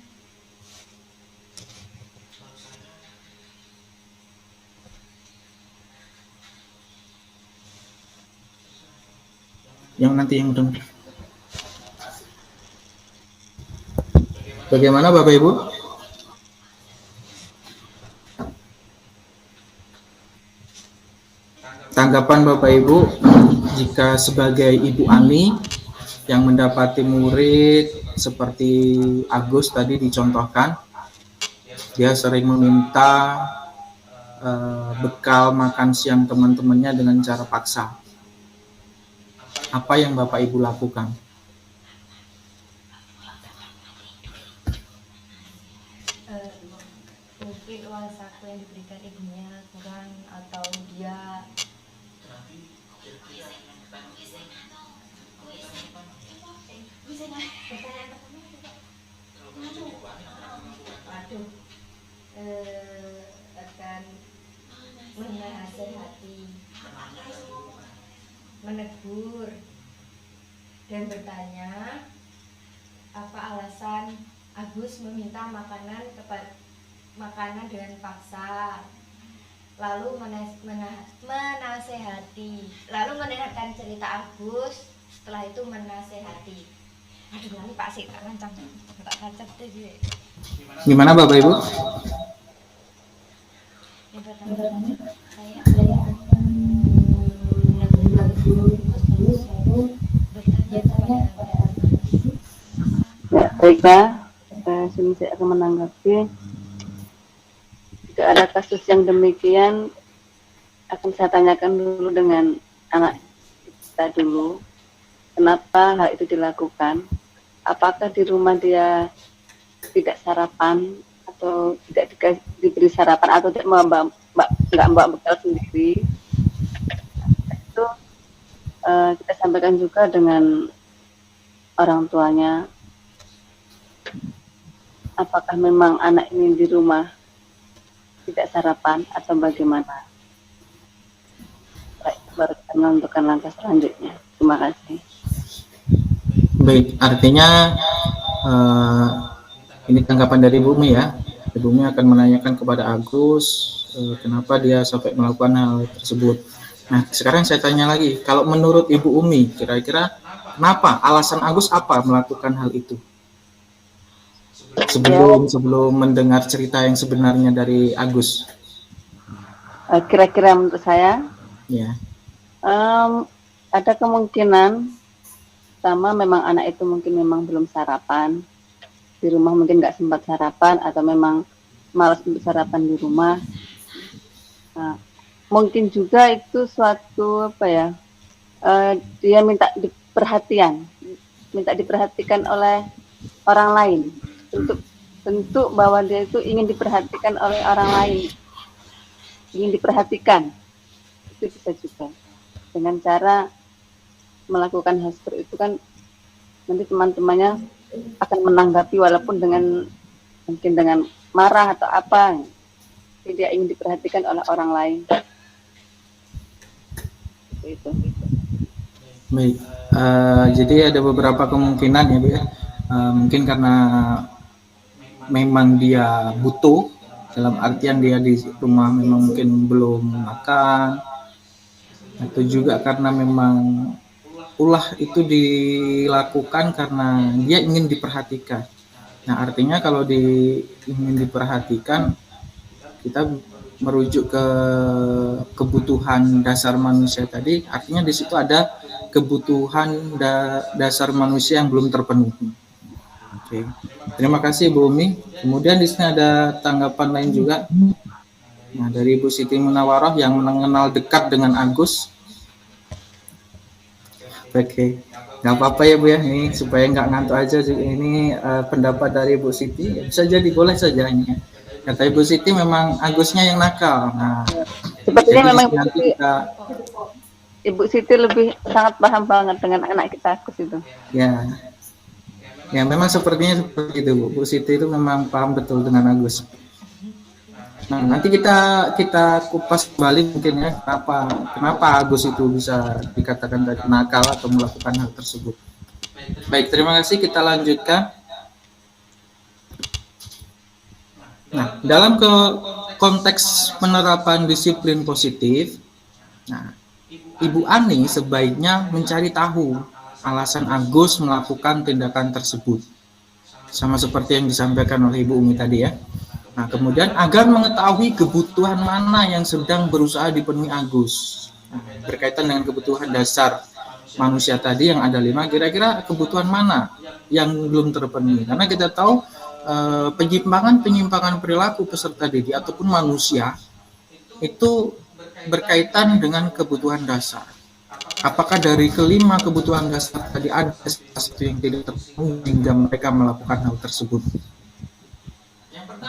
Yang nanti yang udah. Bagaimana Bapak Ibu? Tanggapan Bapak Ibu jika sebagai Ibu Ani yang mendapati murid seperti Agus tadi dicontohkan, dia sering meminta bekal makan siang teman-temannya dengan cara paksa. Apa yang Bapak Ibu lakukan? Mungkin uang saku yang diberikan ibunya kurang atau dia pertanyaan pertama waduh akan menasehati, menegur, dan bertanya apa alasan Agus meminta makanan dengan paksa, lalu menasehati, lalu mendengarkan cerita Agus, setelah itu menasehati. Aduh, nanti Pak Sik tak lancang, tak kacet deh. Gimana Bapak Ibu? Yang pertama saya akan menegur, bertanya kepada Ya, baiklah. Sini saya akan menanggapi. Jika ada kasus yang demikian, akan saya tanyakan dulu dengan anak kita dulu. Kenapa hal itu dilakukan? Apakah di rumah dia tidak sarapan atau tidak diberi sarapan atau tidak nggak bawa bekal sendiri? Itu kita sampaikan juga dengan orang tuanya. Apakah memang anak ini di rumah tidak sarapan atau bagaimana? Baik, baru kita menentukan langkah selanjutnya. Terima kasih. Baik, artinya ini tanggapan dari Bumi ya. Bumi akan menanyakan kepada Agus kenapa dia sampai melakukan hal tersebut. Nah, sekarang saya tanya lagi, kalau menurut Ibu Umi, kira-kira kenapa alasan Agus apa melakukan hal itu? Sebelum mendengar cerita yang sebenarnya dari Agus. Kira-kira menurut saya, Ya. ada kemungkinan pertama memang anak itu mungkin memang belum sarapan di rumah, mungkin nggak sempat sarapan atau memang malas untuk sarapan di rumah. Nah, mungkin juga itu suatu dia minta diperhatikan oleh orang lain, tentu bahwa dia itu ingin diperhatikan oleh orang lain, ingin diperhatikan. Itu bisa juga dengan cara melakukan hal seperti itu kan, nanti teman-temannya akan menanggapi walaupun mungkin dengan marah atau apa. Jadi dia ingin diperhatikan oleh orang lain. Itu. Baik, jadi ada beberapa kemungkinan ya Bu ya. Mungkin karena memang dia butuh, dalam artian dia di rumah memang mungkin belum makan, atau juga karena memang ulah itu dilakukan karena dia ingin diperhatikan. Nah, artinya kalau ingin diperhatikan, kita merujuk ke kebutuhan dasar manusia tadi, artinya di situ ada kebutuhan dasar manusia yang belum terpenuhi. Oke. Terima kasih Bu Umi. Kemudian di sini ada tanggapan lain juga. Nah, dari Ibu Siti Munawarah yang mengenal dekat dengan Agus. Oke. Nggak apa-apa ya Bu ya, ini supaya nggak ngantuk aja. Ini pendapat dari Bu Siti. Bisa jadi, boleh saja ini. Kata Ibu Siti memang Agusnya yang nakal. Nah, Sepertinya jadi memang nanti kita Ibu Siti lebih sangat paham banget dengan anak kita Agus itu. ya, memang sepertinya seperti itu, Bu. Bu Siti itu memang paham betul dengan Agus. Nah, nanti kita kupas kembali mungkin ya kenapa Agus itu bisa dikatakan nakal atau melakukan hal tersebut. Baik, terima kasih. Kita lanjutkan. Nah, dalam konteks penerapan disiplin positif, nah, Ibu Ani sebaiknya mencari tahu alasan Agus melakukan tindakan tersebut. Sama seperti yang disampaikan oleh Ibu Umi tadi ya. Nah, kemudian agar mengetahui kebutuhan mana yang sedang berusaha dipenuhi Agus. Nah, berkaitan dengan kebutuhan dasar manusia tadi yang ada 5, kira-kira kebutuhan mana yang belum terpenuhi. Karena kita tahu penyimpangan perilaku peserta didik ataupun manusia itu berkaitan dengan kebutuhan dasar. Apakah dari kelima kebutuhan dasar tadi ada sesuatu yang tidak terpenuhi hingga mereka melakukan hal tersebut?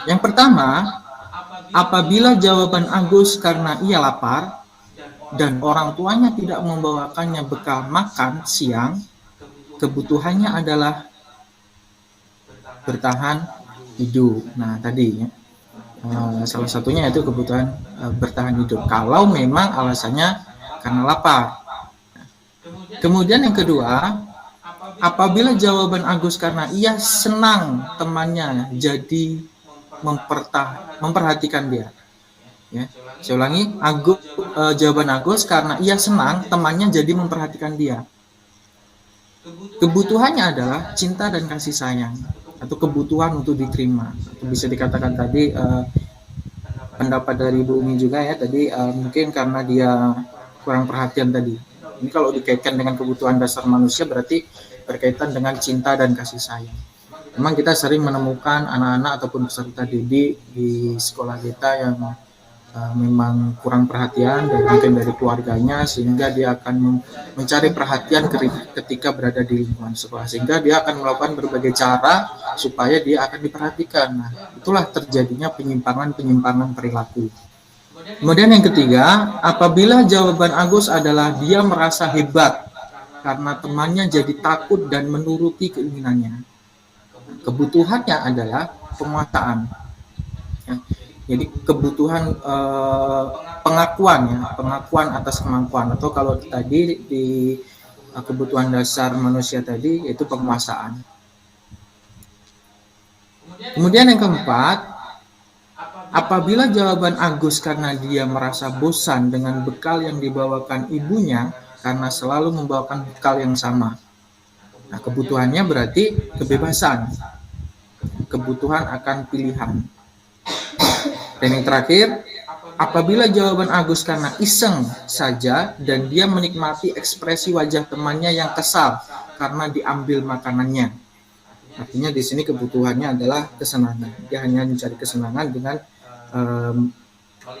Yang pertama, apabila jawaban Agus karena ia lapar dan orang tuanya tidak membawakannya bekal makan siang, kebutuhannya adalah bertahan hidup. Nah, tadi ya, salah satunya itu kebutuhan bertahan hidup. Kalau memang alasannya karena lapar. Kemudian yang kedua, apabila jawaban Agus karena ia senang temannya jadi memperhatikan dia. Ya, saya ulangi, jawaban Agus karena ia senang temannya jadi memperhatikan dia. Kebutuhannya adalah cinta dan kasih sayang atau kebutuhan untuk diterima. Bisa dikatakan tadi pendapat dari Ibu Umi juga ya tadi mungkin karena dia kurang perhatian tadi. Ini kalau dikaitkan dengan kebutuhan dasar manusia berarti berkaitan dengan cinta dan kasih sayang. Memang kita sering menemukan anak-anak ataupun peserta didik di sekolah kita yang memang kurang perhatian dan mungkin dari keluarganya sehingga dia akan mencari perhatian ketika berada di lingkungan sekolah sehingga dia akan melakukan berbagai cara supaya dia akan diperhatikan. Nah, itulah terjadinya penyimpangan perilaku. Kemudian yang ketiga, apabila jawaban Agus adalah dia merasa hebat karena temannya jadi takut dan menuruti keinginannya. Kebutuhannya adalah penguasaan. Ya, jadi kebutuhan pengakuan atas kemampuan atau kalau tadi di kebutuhan dasar manusia tadi yaitu penguasaan. Kemudian yang keempat, apabila jawaban Agus karena dia merasa bosan dengan bekal yang dibawakan ibunya karena selalu membawakan bekal yang sama. Nah, kebutuhannya berarti kebebasan. Kebutuhan akan pilihan. Dan yang terakhir, apabila jawaban Agus karena iseng saja dan dia menikmati ekspresi wajah temannya yang kesal karena diambil makanannya. Artinya di sini kebutuhannya adalah kesenangan. Dia hanya mencari kesenangan dengan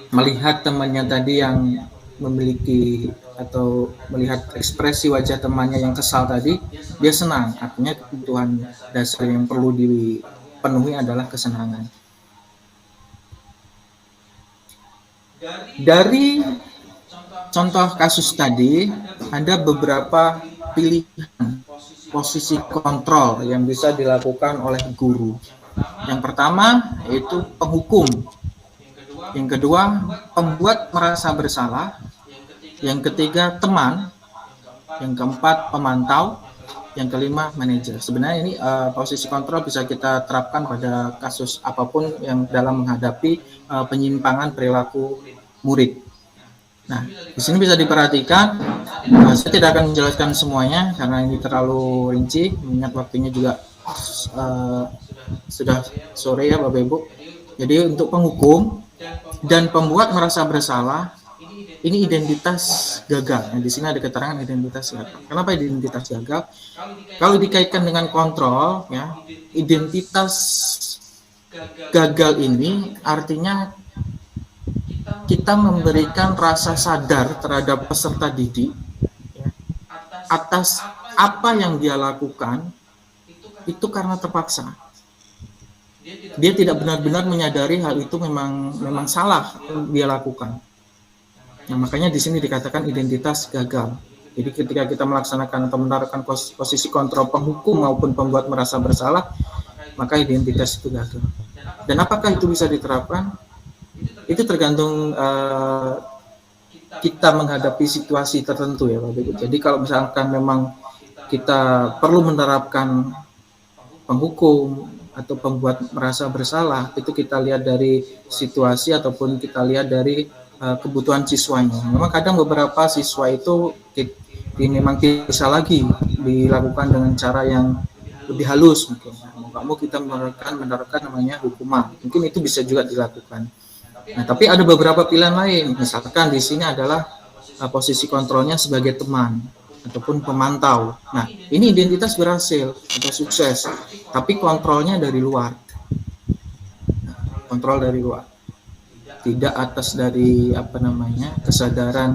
melihat temannya tadi yang memiliki atau melihat ekspresi wajah temannya yang kesal tadi, dia senang. Artinya kebutuhan dasar yang perlu dipenuhi adalah kesenangan. Dari contoh kasus tadi, ada beberapa pilihan posisi kontrol yang bisa dilakukan oleh guru. Yang pertama yaitu penghukum. Yang kedua, pembuat merasa bersalah. Yang ketiga, teman. Yang keempat, pemantau. Yang kelima, manajer. Sebenarnya ini posisi kontrol bisa kita terapkan pada kasus apapun yang dalam menghadapi penyimpangan perilaku murid. Nah, di sini bisa diperhatikan, saya tidak akan menjelaskan semuanya karena ini terlalu rinci, mengingat waktunya juga sudah sore ya Bapak Ibu. Jadi untuk penghukum dan pembuat merasa bersalah, ini identitas gagal. Nah, di sini ada keterangan identitas gagal. Kenapa identitas gagal? Kalau dikaitkan dengan kontrol, ya, identitas gagal ini artinya kita memberikan rasa sadar terhadap peserta didik ya, atas apa yang dia lakukan itu karena terpaksa. dia tidak benar-benar menyadari hal itu memang salah dia lakukan. Nah, makanya di sini dikatakan identitas gagal. Jadi ketika kita melaksanakan atau menaruhkan posisi kontrol penghukum maupun pembuat merasa bersalah, maka identitas itu gagal. Dan apakah itu bisa diterapkan? Itu tergantung kita menghadapi situasi tertentu ya Bapak Ibu. Jadi kalau misalkan memang kita perlu menerapkan penghukum atau pembuat merasa bersalah, itu kita lihat dari situasi ataupun kita lihat dari kebutuhan siswanya. Memang kadang beberapa siswa itu memang tidak bisa lagi dilakukan dengan cara yang lebih halus mungkin. Mau nggak mau kita menerapkan namanya hukuman. Mungkin itu bisa juga dilakukan. Nah, tapi ada beberapa pilihan lain. Misalkan di sini adalah posisi kontrolnya sebagai teman ataupun pemantau. Nah, ini identitas berhasil atau sukses, tapi kontrolnya dari luar. Kontrol dari luar. Tidak atas dari kesadaran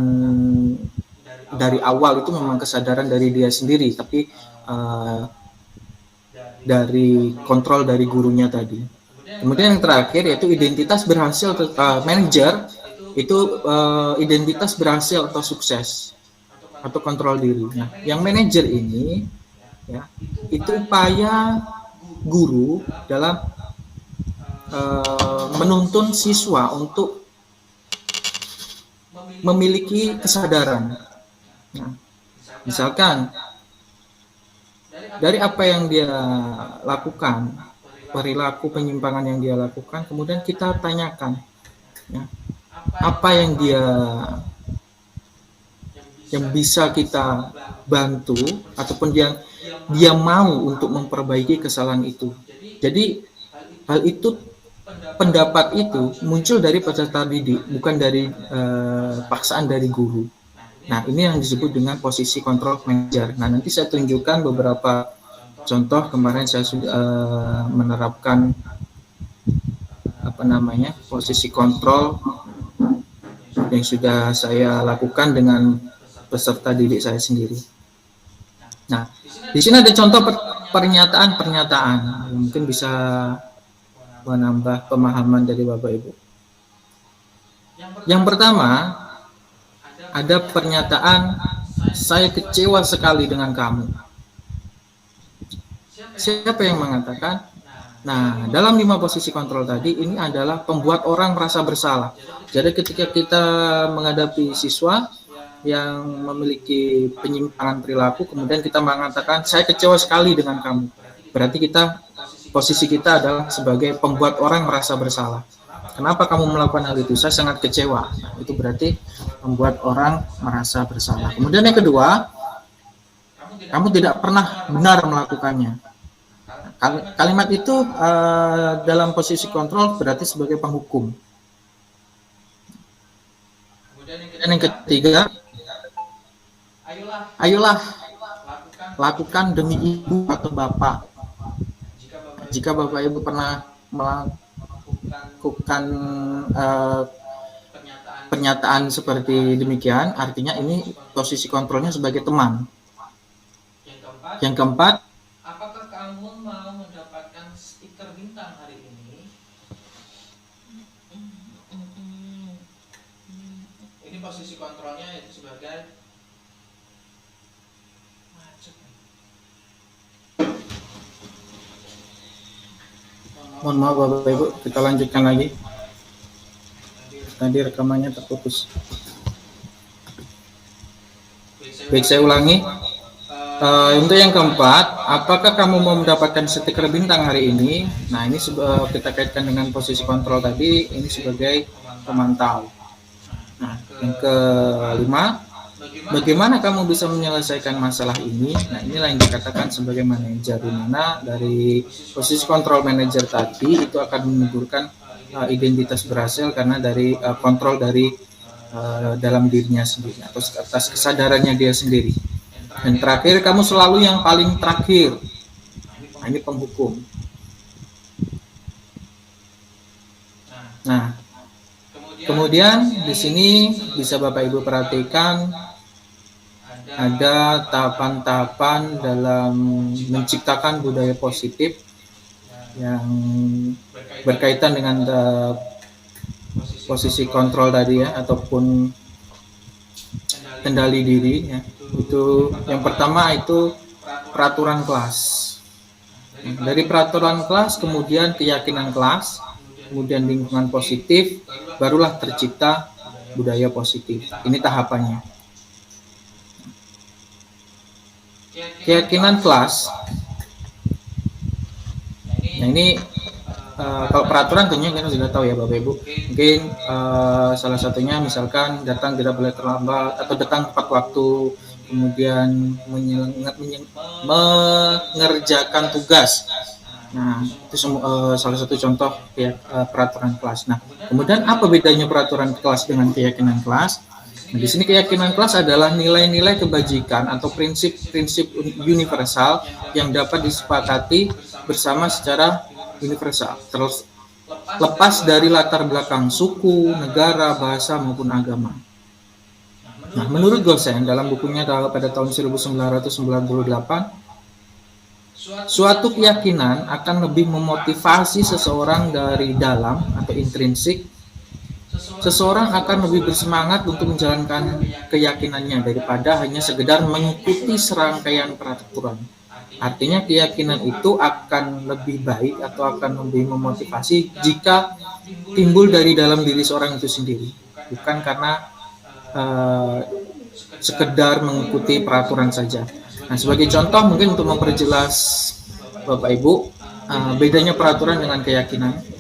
dari awal, itu memang kesadaran dari dia sendiri, tapi dari kontrol dari gurunya tadi. Kemudian yang terakhir yaitu identitas berhasil manajer itu identitas berhasil atau sukses atau kontrol diri. Nah, yang manajer ini ya itu upaya guru dalam menuntun siswa untuk memiliki kesadaran. Nah, misalkan dari apa yang dia lakukan, perilaku penyimpangan yang dia lakukan, kemudian kita tanyakan ya, apa yang bisa kita bantu ataupun dia mau untuk memperbaiki kesalahan itu. Jadi hal itu, pendapat itu muncul dari peserta didik, bukan dari paksaan dari guru. Nah, ini yang disebut dengan posisi kontrol manajer. Nah, nanti saya tunjukkan beberapa contoh. Kemarin saya sudah menerapkan posisi kontrol yang sudah saya lakukan dengan peserta didik saya sendiri. Nah, di sini ada contoh pernyataan yang mungkin bisa menambah pemahaman dari Bapak Ibu. Yang pertama, ada pernyataan, saya kecewa sekali dengan kamu. Siapa yang mengatakan? Nah, dalam 5 posisi kontrol tadi, ini adalah pembuat orang merasa bersalah. Jadi ketika kita menghadapi siswa yang memiliki penyimpangan perilaku, kemudian kita mengatakan, saya kecewa sekali dengan kamu. Berarti posisi kita adalah sebagai pembuat orang merasa bersalah. Kenapa kamu melakukan hal itu? Saya sangat kecewa. Nah, itu berarti membuat orang merasa bersalah. Kemudian yang kedua, kamu tidak pernah benar melakukannya. Kalimat itu dalam posisi kontrol berarti sebagai penghukum. Kemudian yang ketiga, ayolah lakukan demi ibu atau bapak. Jika Bapak Ibu pernah melakukan pernyataan seperti demikian, artinya ini posisi kontrolnya sebagai teman. Yang keempat, apakah kamu mau mendapatkan stiker bintang hari ini? Ini posisi kontrolnya yaitu sebagai mohon maaf Bapak Ibu, kita lanjutkan lagi. Tadi rekamannya terputus. Baik, saya ulangi. Untuk yang keempat, apakah kamu mau mendapatkan stiker bintang hari ini? Nah, ini kita kaitkan dengan posisi kontrol tadi, ini sebagai pemantau. Nah, yang kelima, bagaimana kamu bisa menyelesaikan masalah ini? Nah, inilah yang dikatakan sebagai manajer, di mana dari posisi kontrol manajer tadi itu akan menimbulkan identitas berhasil karena dari kontrol dari dalam dirinya sendiri atau atas kesadarannya dia sendiri. Dan terakhir, kamu selalu yang paling terakhir. Nah, ini penghukum. Nah, kemudian di sini bisa Bapak Ibu perhatikan ada tahapan-tahapan dalam menciptakan budaya positif yang berkaitan dengan posisi kontrol tadi ya, ataupun kendali diri ya. Itu yang pertama itu peraturan kelas. Dari peraturan kelas kemudian keyakinan kelas, kemudian lingkungan positif, barulah tercipta budaya positif. Ini tahapannya. Keyakinan kelas. Nah ini kalau peraturan tentunya kita sudah tahu ya Bapak Ibu. Mungkin salah satunya misalkan datang tidak boleh terlambat atau datang tepat waktu, kemudian mengerjakan tugas. Nah itu salah satu contoh ya, peraturan kelas. Nah kemudian apa bedanya peraturan kelas dengan keyakinan kelas? Nah, di sini keyakinan kelas adalah nilai-nilai kebajikan atau prinsip-prinsip universal yang dapat disepakati bersama secara universal, terus lepas dari latar belakang suku, negara, bahasa maupun agama. Nah, menurut Gosen dalam bukunya pada tahun 1998, suatu keyakinan akan lebih memotivasi seseorang dari dalam atau intrinsik. Seseorang akan lebih bersemangat untuk menjalankan keyakinannya daripada hanya sekedar mengikuti serangkaian peraturan. Artinya keyakinan itu akan lebih baik atau akan lebih memotivasi jika timbul dari dalam diri seorang itu sendiri, bukan karena sekedar mengikuti peraturan saja. Nah, sebagai contoh mungkin untuk memperjelas Bapak Ibu, bedanya peraturan dengan keyakinan.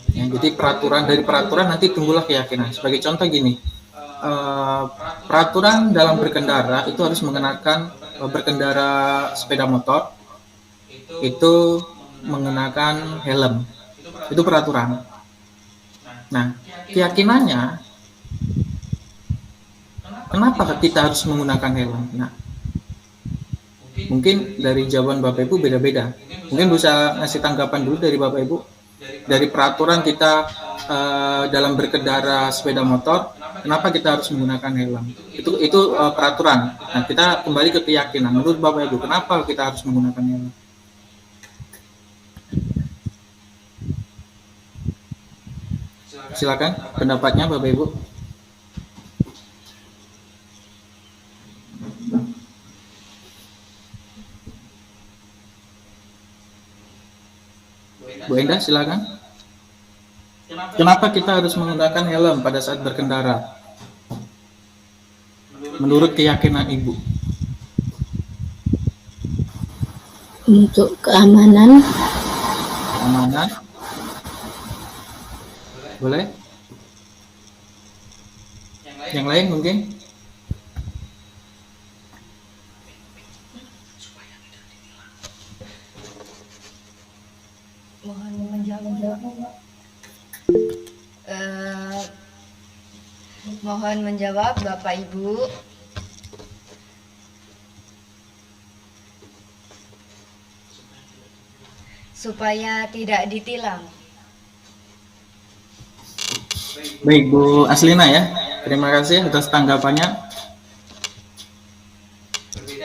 Ya, jadi dari peraturan nanti timbullah keyakinan. Sebagai contoh gini, peraturan dalam berkendara itu harus mengenakan berkendara sepeda motor itu mengenakan helm. Itu peraturan. Nah, keyakinannya kenapa kita harus menggunakan helm? Nah, mungkin dari jawaban Bapak Ibu beda-beda. Mungkin bisa ngasih tanggapan dulu dari Bapak Ibu. Dari peraturan kita dalam berkendara sepeda motor, kenapa kita harus menggunakan helm? Itu peraturan. Nah, kita kembali ke keyakinan. Menurut Bapak Ibu, kenapa kita harus menggunakan helm? Silakan pendapatnya Bapak Ibu. Bu Endah, silakan. Kenapa kita harus menggunakan helm pada saat berkendara? Menurut keyakinan Ibu. Untuk keamanan. Keamanan. Boleh? Yang lain mungkin? Mohon menjawab. Mohon menjawab Bapak Ibu. Supaya tidak ditilang. Baik Bu Aslina ya, terima kasih atas tanggapannya.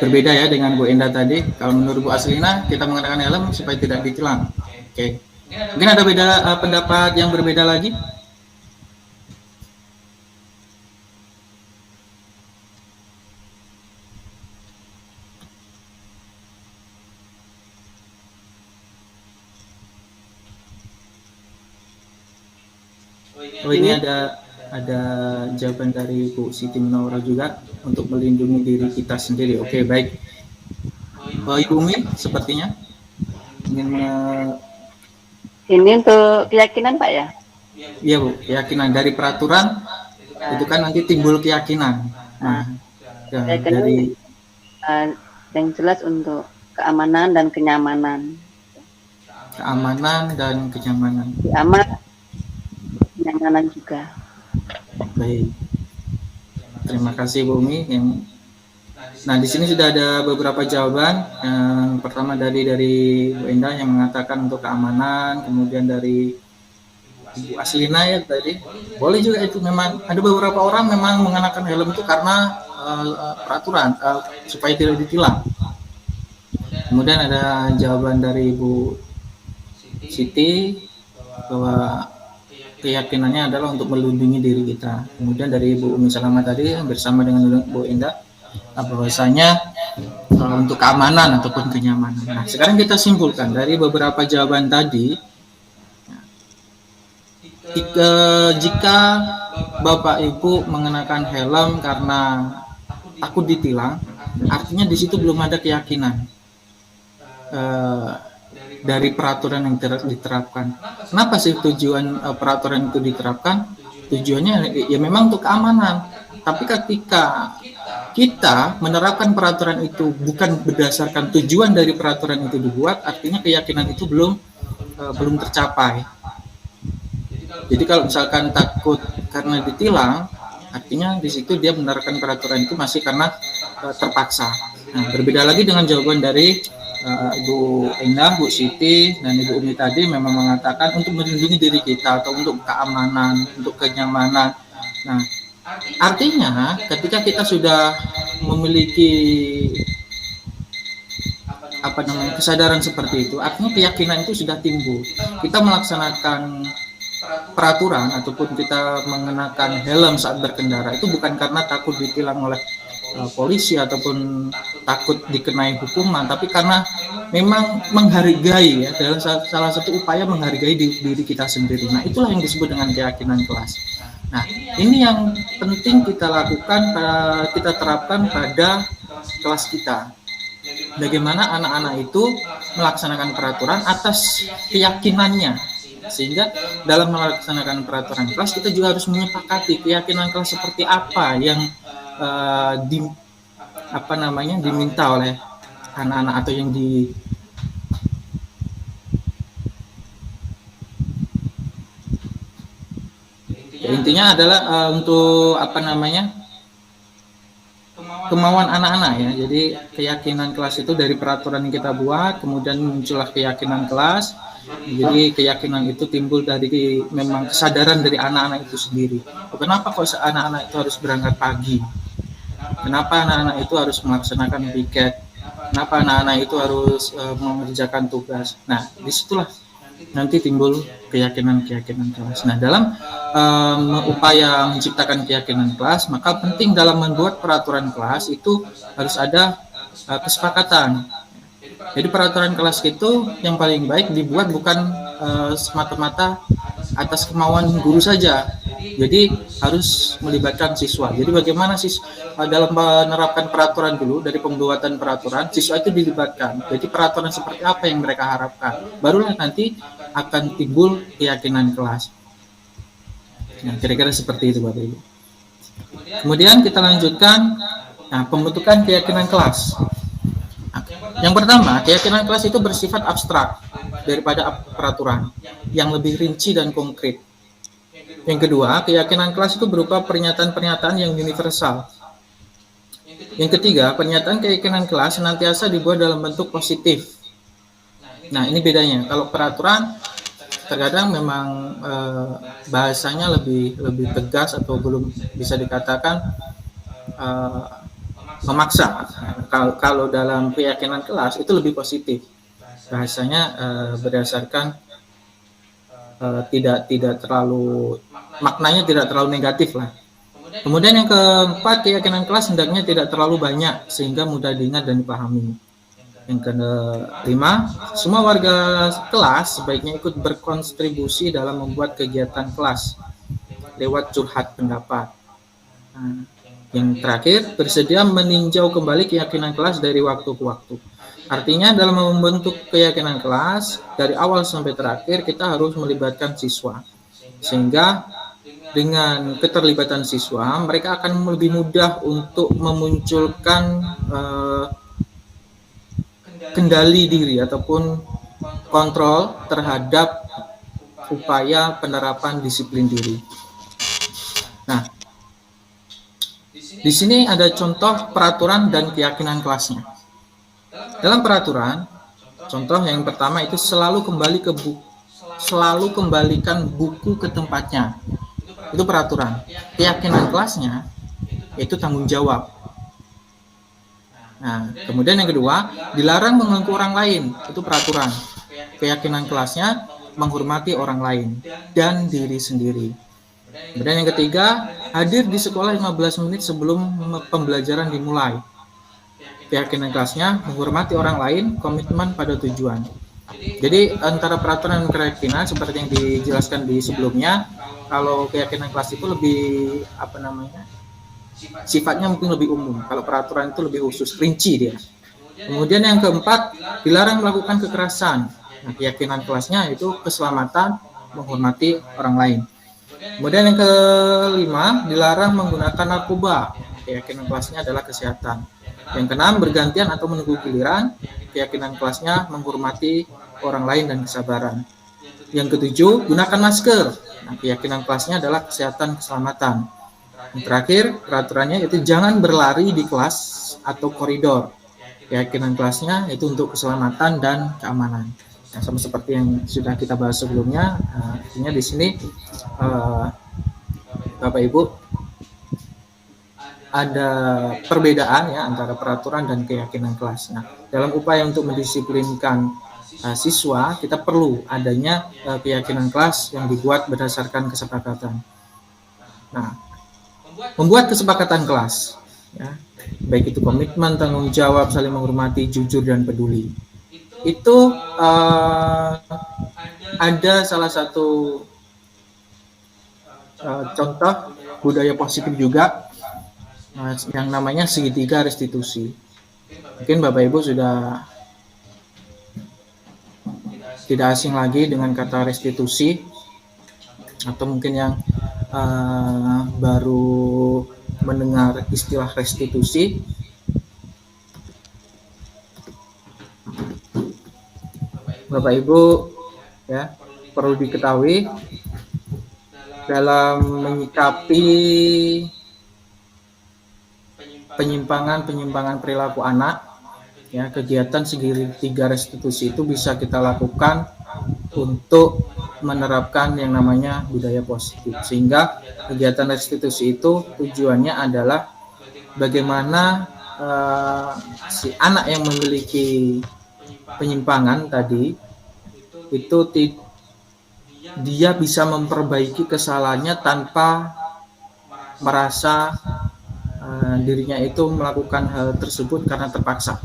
Berbeda ya dengan Bu Endah tadi. Kalau menurut Bu Aslina kita menggunakan helm supaya tidak ditilang. Oke. Mungkin ada beda pendapat yang berbeda lagi? Oh ini ada jawaban dari Bu Siti Munawwarah juga untuk melindungi diri kita sendiri. Oke, baik. Ibu Umi sepertinya ingin Ini untuk keyakinan Pak ya? Iya Bu, keyakinan dari peraturan itu kan nanti timbul keyakinan. Nah, dari yang jelas untuk keamanan dan kenyamanan. Keamanan dan kenyamanan. Kenyamanan juga. Baik. Terima kasih Bu Umi. Nah di sini sudah ada beberapa jawaban. Yang pertama dari Bu Endah yang mengatakan untuk keamanan, kemudian dari Ibu Aslina ya tadi. Boleh juga itu, memang ada beberapa orang memang mengenakan helm itu karena peraturan supaya tidak ditilang. Kemudian ada jawaban dari Ibu Siti bahwa keyakinannya adalah untuk melindungi diri kita. Kemudian dari Ibu Umi Salamah tadi bersama dengan Bu Indah bahwasanya untuk keamanan ataupun kenyamanan. Nah, sekarang kita simpulkan dari beberapa jawaban tadi, jika Bapak Ibu mengenakan helm karena takut ditilang, artinya di situ belum ada keyakinan dari peraturan yang diterapkan. Kenapa sih tujuan peraturan itu diterapkan? Tujuannya ya memang untuk keamanan. Tapi ketika kita menerapkan peraturan itu bukan berdasarkan tujuan dari peraturan itu dibuat, artinya keyakinan itu belum tercapai. Jadi kalau misalkan takut karena ditilang, artinya di situ dia menerapkan peraturan itu masih karena terpaksa. Nah, berbeda lagi dengan jawaban dari Ibu Indah, Bu Siti, dan Ibu Umi tadi memang mengatakan untuk melindungi diri kita atau untuk keamanan, untuk kenyamanan. Nah, artinya ketika kita sudah memiliki kesadaran seperti itu, artinya keyakinan itu sudah timbul. Kita melaksanakan peraturan ataupun kita mengenakan helm saat berkendara itu bukan karena takut ditilang oleh polisi ataupun takut dikenai hukuman, tapi karena memang menghargai, ya, dalam salah satu upaya menghargai diri kita sendiri. Nah, itulah yang disebut dengan keyakinan kelas. Nah, ini yang penting kita lakukan, kita terapkan pada kelas kita. Bagaimana anak-anak itu melaksanakan peraturan atas keyakinannya, sehingga dalam melaksanakan peraturan kelas kita juga harus menyepakati keyakinan kelas seperti apa yang diminta oleh anak-anak atau yang intinya adalah untuk kemauan anak-anak, ya. Jadi keyakinan kelas itu dari peraturan yang kita buat, kemudian muncullah keyakinan kelas. Jadi keyakinan itu timbul dari memang kesadaran dari anak-anak itu sendiri. Kenapa kok anak-anak itu harus berangkat pagi? Kenapa anak-anak itu harus melaksanakan piket? Kenapa anak-anak itu harus mengerjakan tugas? Nah, disitulah nanti timbul keyakinan-keyakinan kelas. Nah, dalam upaya menciptakan keyakinan kelas, maka penting dalam membuat peraturan kelas itu harus ada kesepakatan. Jadi peraturan kelas itu yang paling baik dibuat bukan semata-mata atas kemauan guru saja. Jadi harus melibatkan siswa. Jadi bagaimana dalam menerapkan peraturan dulu, dari pembuatan peraturan, siswa itu dilibatkan. Jadi peraturan seperti apa yang mereka harapkan. Barulah nanti akan timbul keyakinan kelas. Nah, kira-kira seperti itu Bapak Ibu. Kemudian kita lanjutkan pembentukan keyakinan kelas. Yang pertama, keyakinan kelas itu bersifat abstrak daripada peraturan, yang lebih rinci dan konkret. Yang kedua, keyakinan kelas itu berupa pernyataan-pernyataan yang universal. Yang ketiga, pernyataan keyakinan kelas senantiasa dibuat dalam bentuk positif. Nah, ini bedanya. Kalau peraturan terkadang memang bahasanya lebih tegas atau belum bisa dikatakan memaksa. Kalau dalam keyakinan kelas itu lebih positif. Bahasanya berdasarkan tidak terlalu, maknanya tidak terlalu negatif lah. Kemudian yang keempat, keyakinan kelas hendaknya tidak terlalu banyak sehingga mudah diingat dan dipahami. Yang kelima, semua warga kelas sebaiknya ikut berkontribusi dalam membuat kegiatan kelas lewat curhat pendapat. Yang terakhir, bersedia meninjau kembali keyakinan kelas dari waktu ke waktu. Artinya dalam membentuk keyakinan kelas dari awal sampai terakhir kita harus melibatkan siswa, sehingga dengan keterlibatan siswa mereka akan lebih mudah untuk memunculkan kendali diri ataupun kontrol terhadap upaya penerapan disiplin diri. Nah, di sini ada contoh peraturan dan keyakinan kelasnya. Dalam peraturan, contoh yang pertama itu selalu kembalikan buku ke tempatnya. Itu peraturan. Keyakinan kelasnya itu tanggung jawab. Nah, kemudian yang kedua, dilarang mengganggu orang lain. Itu peraturan. Keyakinan kelasnya menghormati orang lain dan diri sendiri. Kemudian yang ketiga, hadir di sekolah 15 menit sebelum pembelajaran dimulai. Keyakinan kelasnya menghormati orang lain, komitmen pada tujuan. Jadi antara peraturan dan keyakinan seperti yang dijelaskan di sebelumnya, kalau keyakinan kelas itu lebih sifatnya mungkin lebih umum. Kalau peraturan itu lebih khusus, rinci dia. Kemudian yang keempat, dilarang melakukan kekerasan. Nah, keyakinan kelasnya itu keselamatan, menghormati orang lain. Kemudian yang kelima, dilarang menggunakan narkoba. Keyakinan kelasnya adalah kesehatan. Yang keenam, bergantian atau menunggu giliran. Keyakinan kelasnya menghormati orang lain dan kesabaran. Yang ketujuh, gunakan masker. Nah, keyakinan kelasnya adalah kesehatan, keselamatan. Yang terakhir, peraturannya itu jangan berlari di kelas atau koridor. Keyakinan kelasnya itu untuk keselamatan dan keamanan. Nah, sama seperti yang sudah kita bahas sebelumnya, artinya di sini Bapak Ibu ada perbedaan ya antara peraturan dan keyakinan kelas. Nah, dalam upaya untuk mendisiplinkan siswa, kita perlu adanya keyakinan kelas yang dibuat berdasarkan kesepakatan. Nah, membuat kesepakatan kelas, ya, baik itu komitmen, tanggung jawab, saling menghormati, jujur dan peduli. Itu ada salah satu contoh budaya positif juga yang namanya segitiga restitusi. Mungkin Bapak Ibu sudah tidak asing lagi dengan kata restitusi, atau mungkin yang baru mendengar istilah restitusi. Bapak Ibu ya, perlu diketahui dalam menyikapi penyimpangan perilaku anak, ya, kegiatan segitiga restitusi itu bisa kita lakukan untuk menerapkan yang namanya budaya positif. Sehingga kegiatan restitusi itu tujuannya adalah bagaimana si anak yang memiliki penyimpangan tadi itu dia bisa memperbaiki kesalahannya tanpa merasa dirinya itu melakukan hal tersebut karena terpaksa.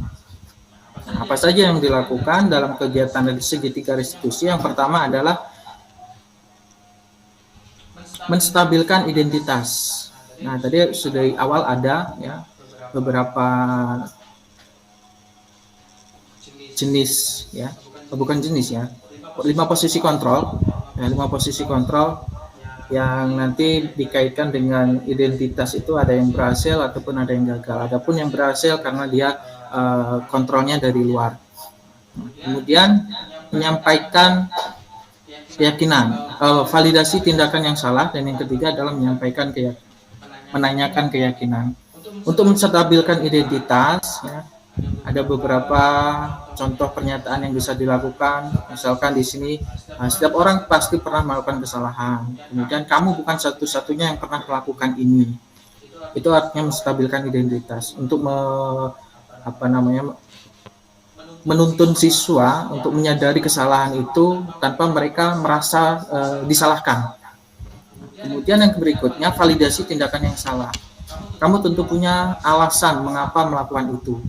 Nah, apa saja yang dilakukan dalam kegiatan dari segitiga restitusi? Yang pertama adalah menstabilkan identitas. Nah, tadi sudah di awal ada ya beberapa jenis ya, bukan jenis ya, 5 posisi kontrol. Nah, 5 posisi kontrol yang nanti dikaitkan dengan identitas itu ada yang berhasil ataupun ada yang gagal. Adapun yang berhasil karena dia kontrolnya dari luar. Kemudian menyampaikan keyakinan, validasi tindakan yang salah, dan yang ketiga adalah menyampaikan menanyakan keyakinan. Untuk menstabilkan identitas, ya, ada beberapa contoh pernyataan yang bisa dilakukan. Misalkan di sini, setiap orang pasti pernah melakukan kesalahan. Kemudian kamu bukan satu-satunya yang pernah melakukan ini. Itu artinya menstabilkan identitas untuk menuntun siswa untuk menyadari kesalahan itu tanpa mereka merasa disalahkan. Kemudian yang berikutnya, validasi tindakan yang salah. Kamu tentu punya alasan mengapa melakukan itu.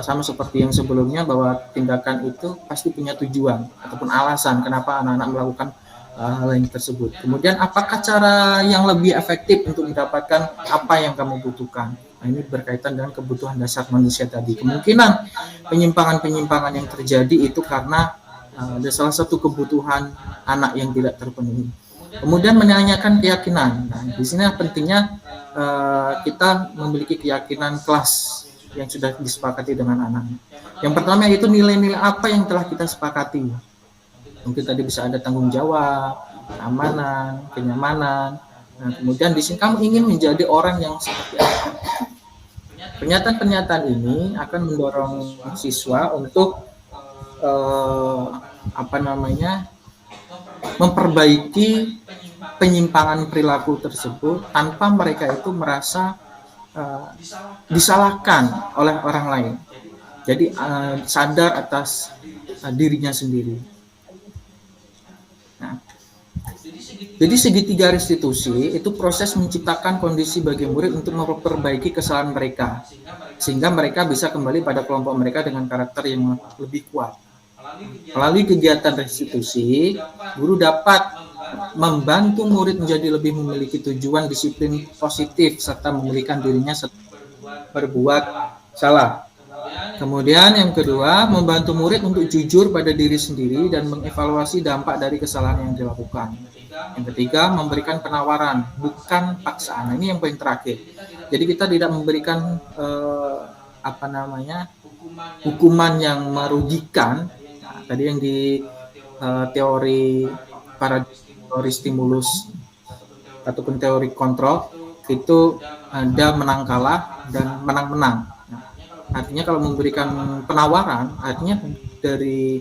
Sama seperti yang sebelumnya, bahwa tindakan itu pasti punya tujuan ataupun alasan kenapa anak-anak melakukan hal yang tersebut. Kemudian apakah cara yang lebih efektif untuk mendapatkan apa yang kamu butuhkan? Nah, ini berkaitan dengan kebutuhan dasar manusia tadi. Kemungkinan penyimpangan yang terjadi itu karena ada salah satu kebutuhan anak yang tidak terpenuhi. Kemudian menanyakan keyakinan. Nah, di sini pentingnya kita memiliki keyakinan kelas yang sudah disepakati dengan anak. Yang pertama itu nilai-nilai apa yang telah kita sepakati. Mungkin tadi bisa ada tanggung jawab, keamanan, kenyamanan. Nah, kemudian di sini kamu ingin menjadi orang yang seperti apa. Pernyataan-pernyataan ini akan mendorong siswa untuk memperbaiki penyimpangan perilaku tersebut tanpa mereka itu merasa disalahkan oleh orang lain. Jadi sadar atas dirinya sendiri. Jadi segitiga restitusi itu proses menciptakan kondisi bagi murid untuk memperbaiki kesalahan mereka, sehingga mereka bisa kembali pada kelompok mereka dengan karakter yang lebih kuat. Melalui kegiatan restitusi, guru dapat membantu murid menjadi lebih memiliki tujuan disiplin positif serta memulihkan dirinya setelah berbuat salah. Kemudian yang kedua, membantu murid untuk jujur pada diri sendiri dan mengevaluasi dampak dari kesalahan yang dilakukan. Yang ketiga, memberikan penawaran, bukan paksaan. Nah, ini yang poin terakhir. Jadi kita tidak memberikan hukuman yang merugikan. Nah, tadi yang di teori teori stimulus ataupun teori kontrol itu ada menang kalah dan menang-menang. Nah, artinya kalau memberikan penawaran, artinya dari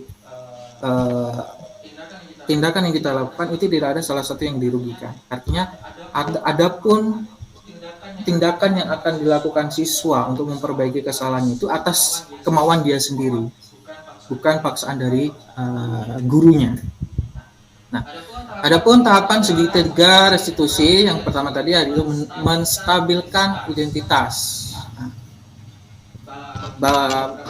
tindakan yang kita lakukan itu tidak ada salah satu yang dirugikan. Artinya adapun tindakan yang akan dilakukan siswa untuk memperbaiki kesalahan itu atas kemauan dia sendiri, bukan paksaan dari gurunya. Nah, adapun tahapan segitiga restitusi yang pertama tadi adalah menstabilkan identitas.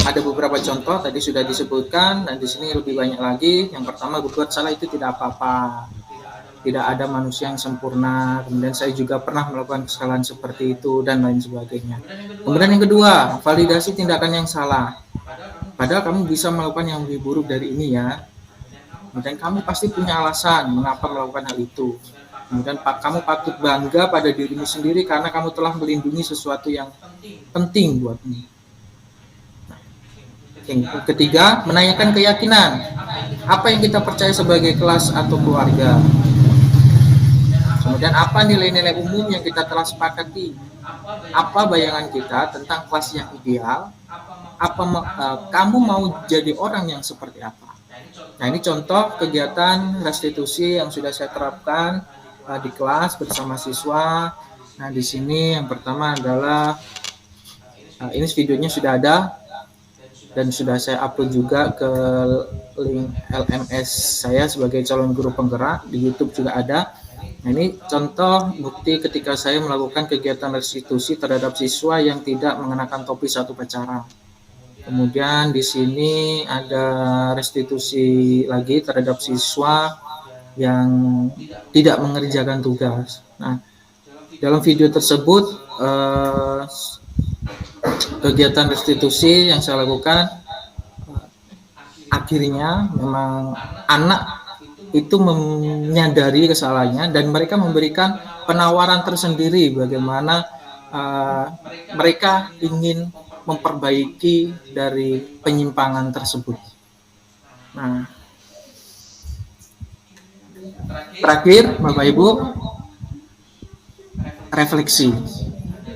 Ada beberapa contoh tadi sudah disebutkan dan di sini lebih banyak lagi. Yang pertama, berbuat salah itu tidak apa-apa. Tidak ada manusia yang sempurna. Kemudian saya juga pernah melakukan kesalahan seperti itu dan lain sebagainya. Kemudian yang kedua, validasi tindakan yang salah. Padahal kamu bisa melakukan yang lebih buruk dari ini ya. Kemudian kamu pasti punya alasan mengapa melakukan hal itu. Kemudian kamu patut bangga pada dirimu sendiri karena kamu telah melindungi sesuatu yang penting buatmu. Yang ketiga, menanyakan keyakinan. Apa yang kita percaya sebagai kelas atau keluarga? Kemudian apa nilai-nilai umum yang kita telah sepakati? Apa bayangan kita tentang kelas yang ideal? Kamu mau jadi orang yang seperti apa? Nah, ini contoh kegiatan restitusi yang sudah saya terapkan di kelas bersama siswa. Nah, di sini yang pertama adalah ini videonya sudah ada dan sudah saya upload juga ke link LMS saya sebagai calon guru penggerak, di YouTube juga ada. Nah, ini contoh bukti ketika saya melakukan kegiatan restitusi terhadap siswa yang tidak mengenakan topi saat upacara. Kemudian di sini ada restitusi lagi terhadap siswa yang tidak mengerjakan tugas. Nah, dalam video tersebut kegiatan restitusi yang saya lakukan akhirnya memang anak itu menyadari kesalahannya dan mereka memberikan penawaran tersendiri bagaimana mereka ingin memperbaiki dari penyimpangan tersebut. Nah, terakhir Bapak Ibu, refleksi.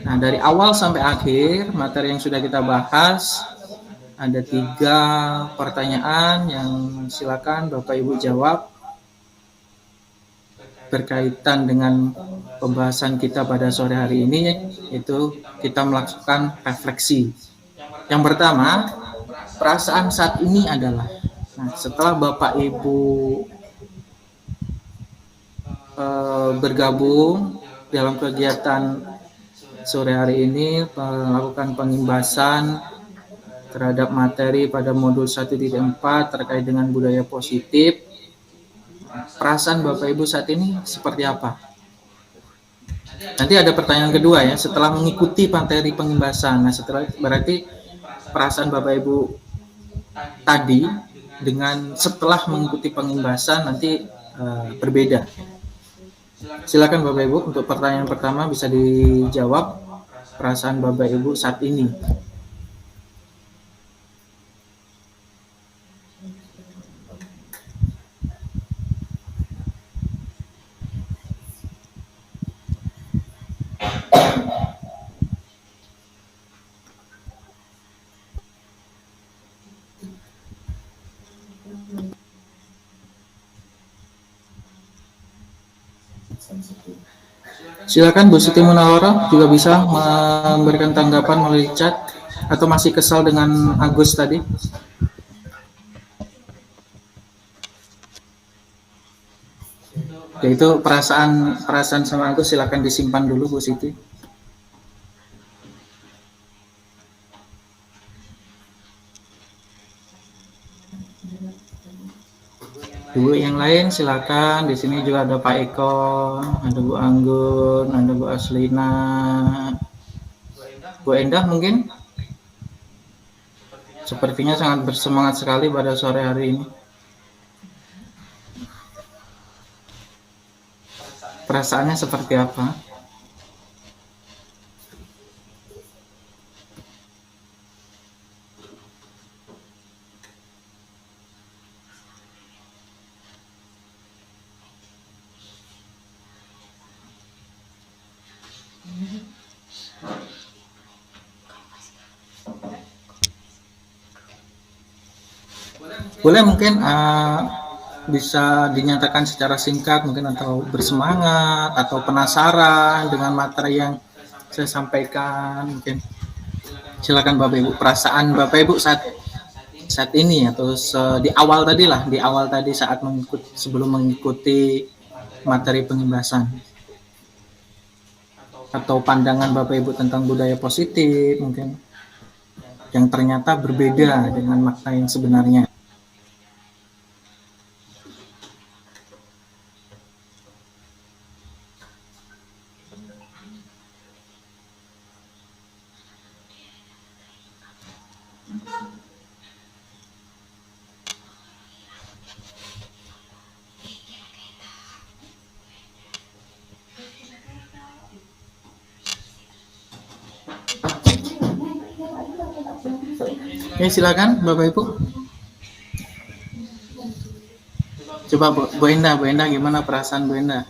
Nah, dari awal sampai akhir materi yang sudah kita bahas ada 3 pertanyaan yang silakan Bapak Ibu jawab berkaitan dengan pembahasan kita pada sore hari ini, yaitu kita melakukan refleksi. Yang pertama, perasaan saat ini adalah, nah, setelah Bapak Ibu bergabung dalam kegiatan sore hari ini melakukan pengimbasan terhadap materi pada modul 1.4 terkait dengan budaya positif, perasaan Bapak Ibu saat ini seperti apa? Nanti ada pertanyaan kedua ya, setelah mengikuti materi pengimbasan. Nah, setelah berarti perasaan Bapak Ibu tadi dengan setelah mengikuti pengimbasan nanti berbeda. Silakan Bapak Ibu untuk pertanyaan pertama bisa dijawab perasaan Bapak Ibu saat ini. Silakan Bu Siti Munawwarah juga bisa memberikan tanggapan melalui chat atau masih kesal dengan Agus tadi. Yaitu perasaan sama aku silakan disimpan dulu Bu Siti. Ibu yang lain silakan. Di sini juga ada Pak Eko, ada Bu Anggun, ada Bu Aslina, Bu Endah mungkin. Sepertinya sangat bersemangat sekali pada sore hari ini. Perasaannya seperti apa? Boleh mungkin bisa dinyatakan secara singkat mungkin, atau bersemangat atau penasaran dengan materi yang saya sampaikan mungkin. Silakan Bapak Ibu, perasaan Bapak Ibu saat ini atau di awal tadi saat sebelum mengikuti materi pengimbasan, atau pandangan Bapak Ibu tentang budaya positif mungkin yang ternyata berbeda dengan makna yang sebenarnya. Ya, silakan Bapak Ibu. Coba Bu Endah gimana perasaan Bu Endah?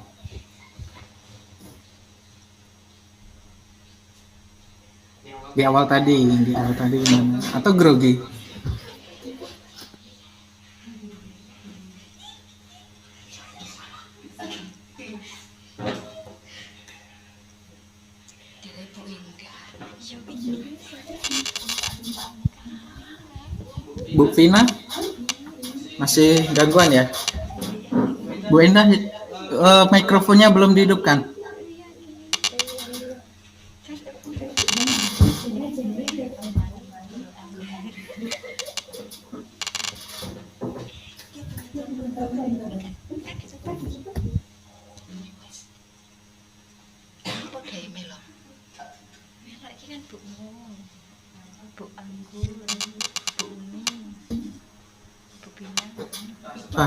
Di awal tadi gimana? Atau grogi? Bu Vina masih gangguan ya? Bu Endah mikrofonnya belum dihidupkan.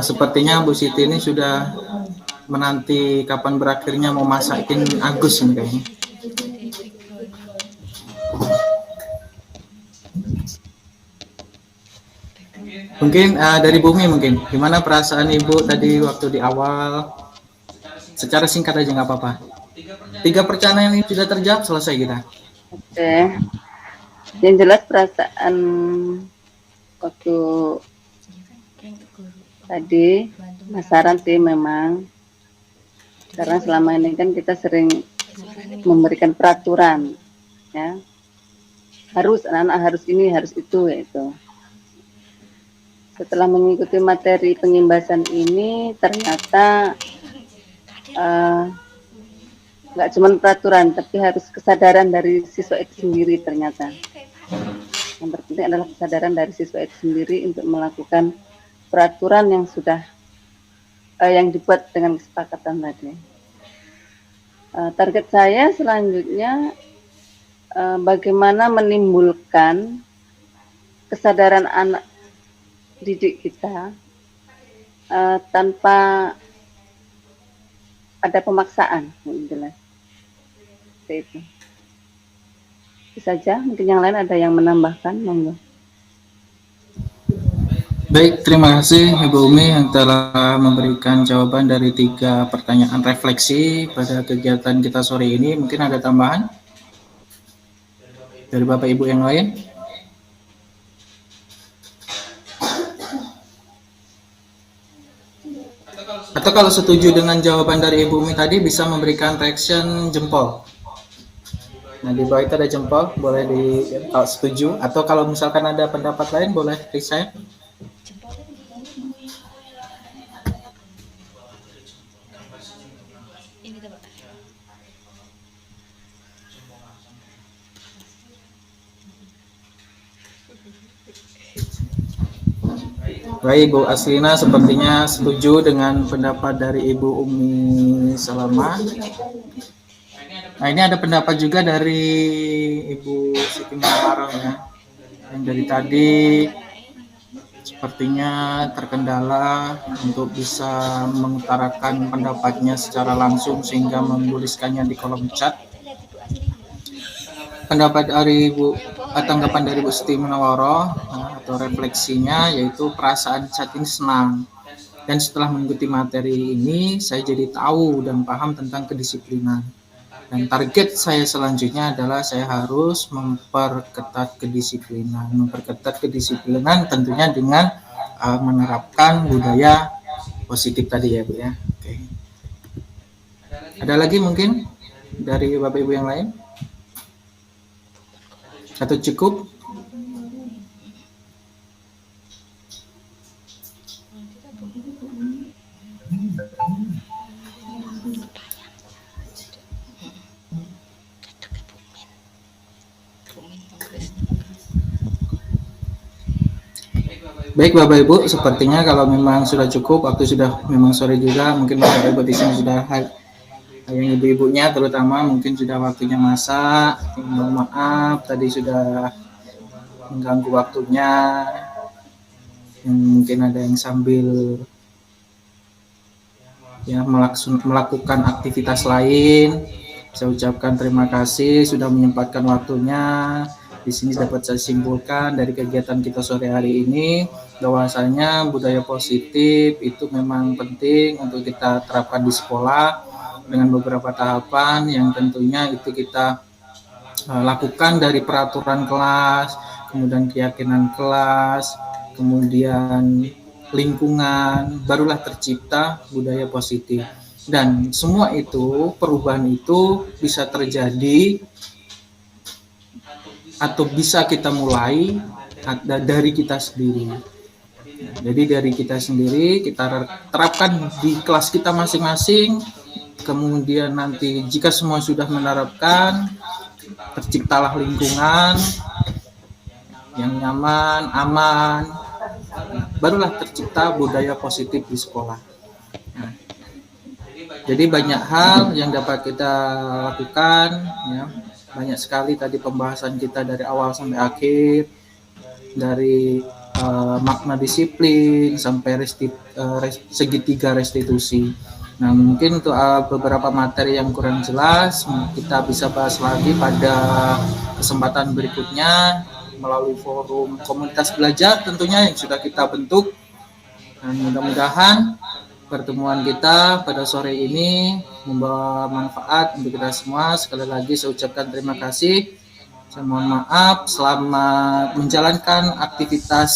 Sepertinya Bu Siti ini sudah menanti kapan berakhirnya mau masakin Agus ini kayaknya. Mungkin dari Bumi mungkin, gimana perasaan Ibu tadi waktu di awal? Secara singkat aja nggak apa-apa. 3 pertanyaan ini sudah terjawab, selesai kita. Oke. Yang jelas perasaan waktu tadi penasaran sih memang, karena selama ini kan kita sering memberikan peraturan, ya, harus anak-anak harus ini harus itu, yaitu. Setelah mengikuti materi pengimbasan ini ternyata nggak cuma peraturan, tapi harus kesadaran dari siswa itu sendiri ternyata. Yang terpenting adalah kesadaran dari siswa itu sendiri untuk melakukan peraturan yang sudah yang dibuat dengan kesepakatan tadi. Target saya selanjutnya bagaimana menimbulkan kesadaran anak didik kita tanpa ada pemaksaan, yang jelas. Seperti itu. Itu saja, mungkin yang lain ada yang menambahkan, monggo. Baik, terima kasih Ibu Umi yang telah memberikan jawaban dari 3 pertanyaan refleksi pada kegiatan kita sore ini. Mungkin ada tambahan dari Bapak Ibu yang lain? Atau kalau setuju dengan jawaban dari Ibu Umi tadi bisa memberikan reaction jempol. Nah, di bawah itu ada jempol, boleh kalau setuju, atau kalau misalkan ada pendapat lain boleh resign. Baik, Ibu Aslina sepertinya setuju dengan pendapat dari Ibu Umi Salama. Nah, ini ada pendapat juga dari Ibu Siti Muhammad ya. Yang dari tadi sepertinya terkendala untuk bisa mengutarakan pendapatnya secara langsung sehingga menuliskannya di kolom chat. Pendapat dari tanggapan dari Bu Siti Munawaro atau refleksinya yaitu perasaan saat ini senang. Dan setelah mengikuti materi ini, saya jadi tahu dan paham tentang kedisiplinan. Dan target saya selanjutnya adalah saya harus memperketat kedisiplinan. Memperketat kedisiplinan tentunya dengan menerapkan budaya positif tadi ya Bu ya. Oke. Ada lagi mungkin dari Bapak Ibu yang lain? Atau cukup? Baik Bapak Ibu, sepertinya kalau memang sudah cukup, waktu sudah memang sore juga, mungkin Bapak Ibu di sini sudah yang ibu-ibunya terutama mungkin sudah waktunya masak. Mohon maaf tadi sudah mengganggu waktunya. Yang mungkin ada yang sambil ya melakukan aktivitas lain. Saya ucapkan terima kasih sudah menyempatkan waktunya. Di sini dapat saya simpulkan dari kegiatan kita sore hari ini bahwasanya budaya positif itu memang penting untuk kita terapkan di sekolah dengan beberapa tahapan yang tentunya itu kita lakukan dari peraturan kelas, kemudian keyakinan kelas, kemudian lingkungan, barulah tercipta budaya positif. Dan semua itu, perubahan itu bisa terjadi atau bisa kita mulai dari kita sendiri. Jadi dari kita sendiri kita terapkan di kelas kita masing-masing. Kemudian nanti jika semua sudah menerapkan, terciptalah lingkungan yang nyaman, aman. Barulah tercipta budaya positif di sekolah. Nah, jadi banyak hal yang dapat kita lakukan ya. Banyak sekali tadi pembahasan kita dari awal sampai akhir, dari makna disiplin sampai segitiga restitusi. Nah mungkin untuk beberapa materi yang kurang jelas kita bisa bahas lagi pada kesempatan berikutnya melalui forum komunitas belajar tentunya yang sudah kita bentuk. Dan mudah-mudahan pertemuan kita pada sore ini membawa manfaat untuk kita semua. Sekali lagi saya ucapkan terima kasih. Saya mohon maaf, selamat menjalankan aktivitas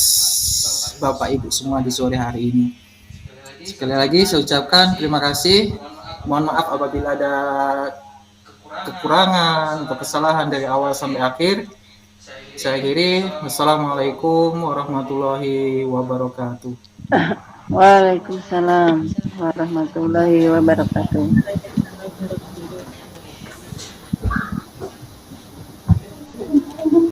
Bapak Ibu semua di sore hari ini. Sekali lagi saya ucapkan terima kasih. Mohon maaf apabila ada kekurangan atau kesalahan dari awal sampai akhir. Saya akhiri. Wassalamualaikum warahmatullahi wabarakatuh. Waalaikumsalam warahmatullahi wabarakatuh.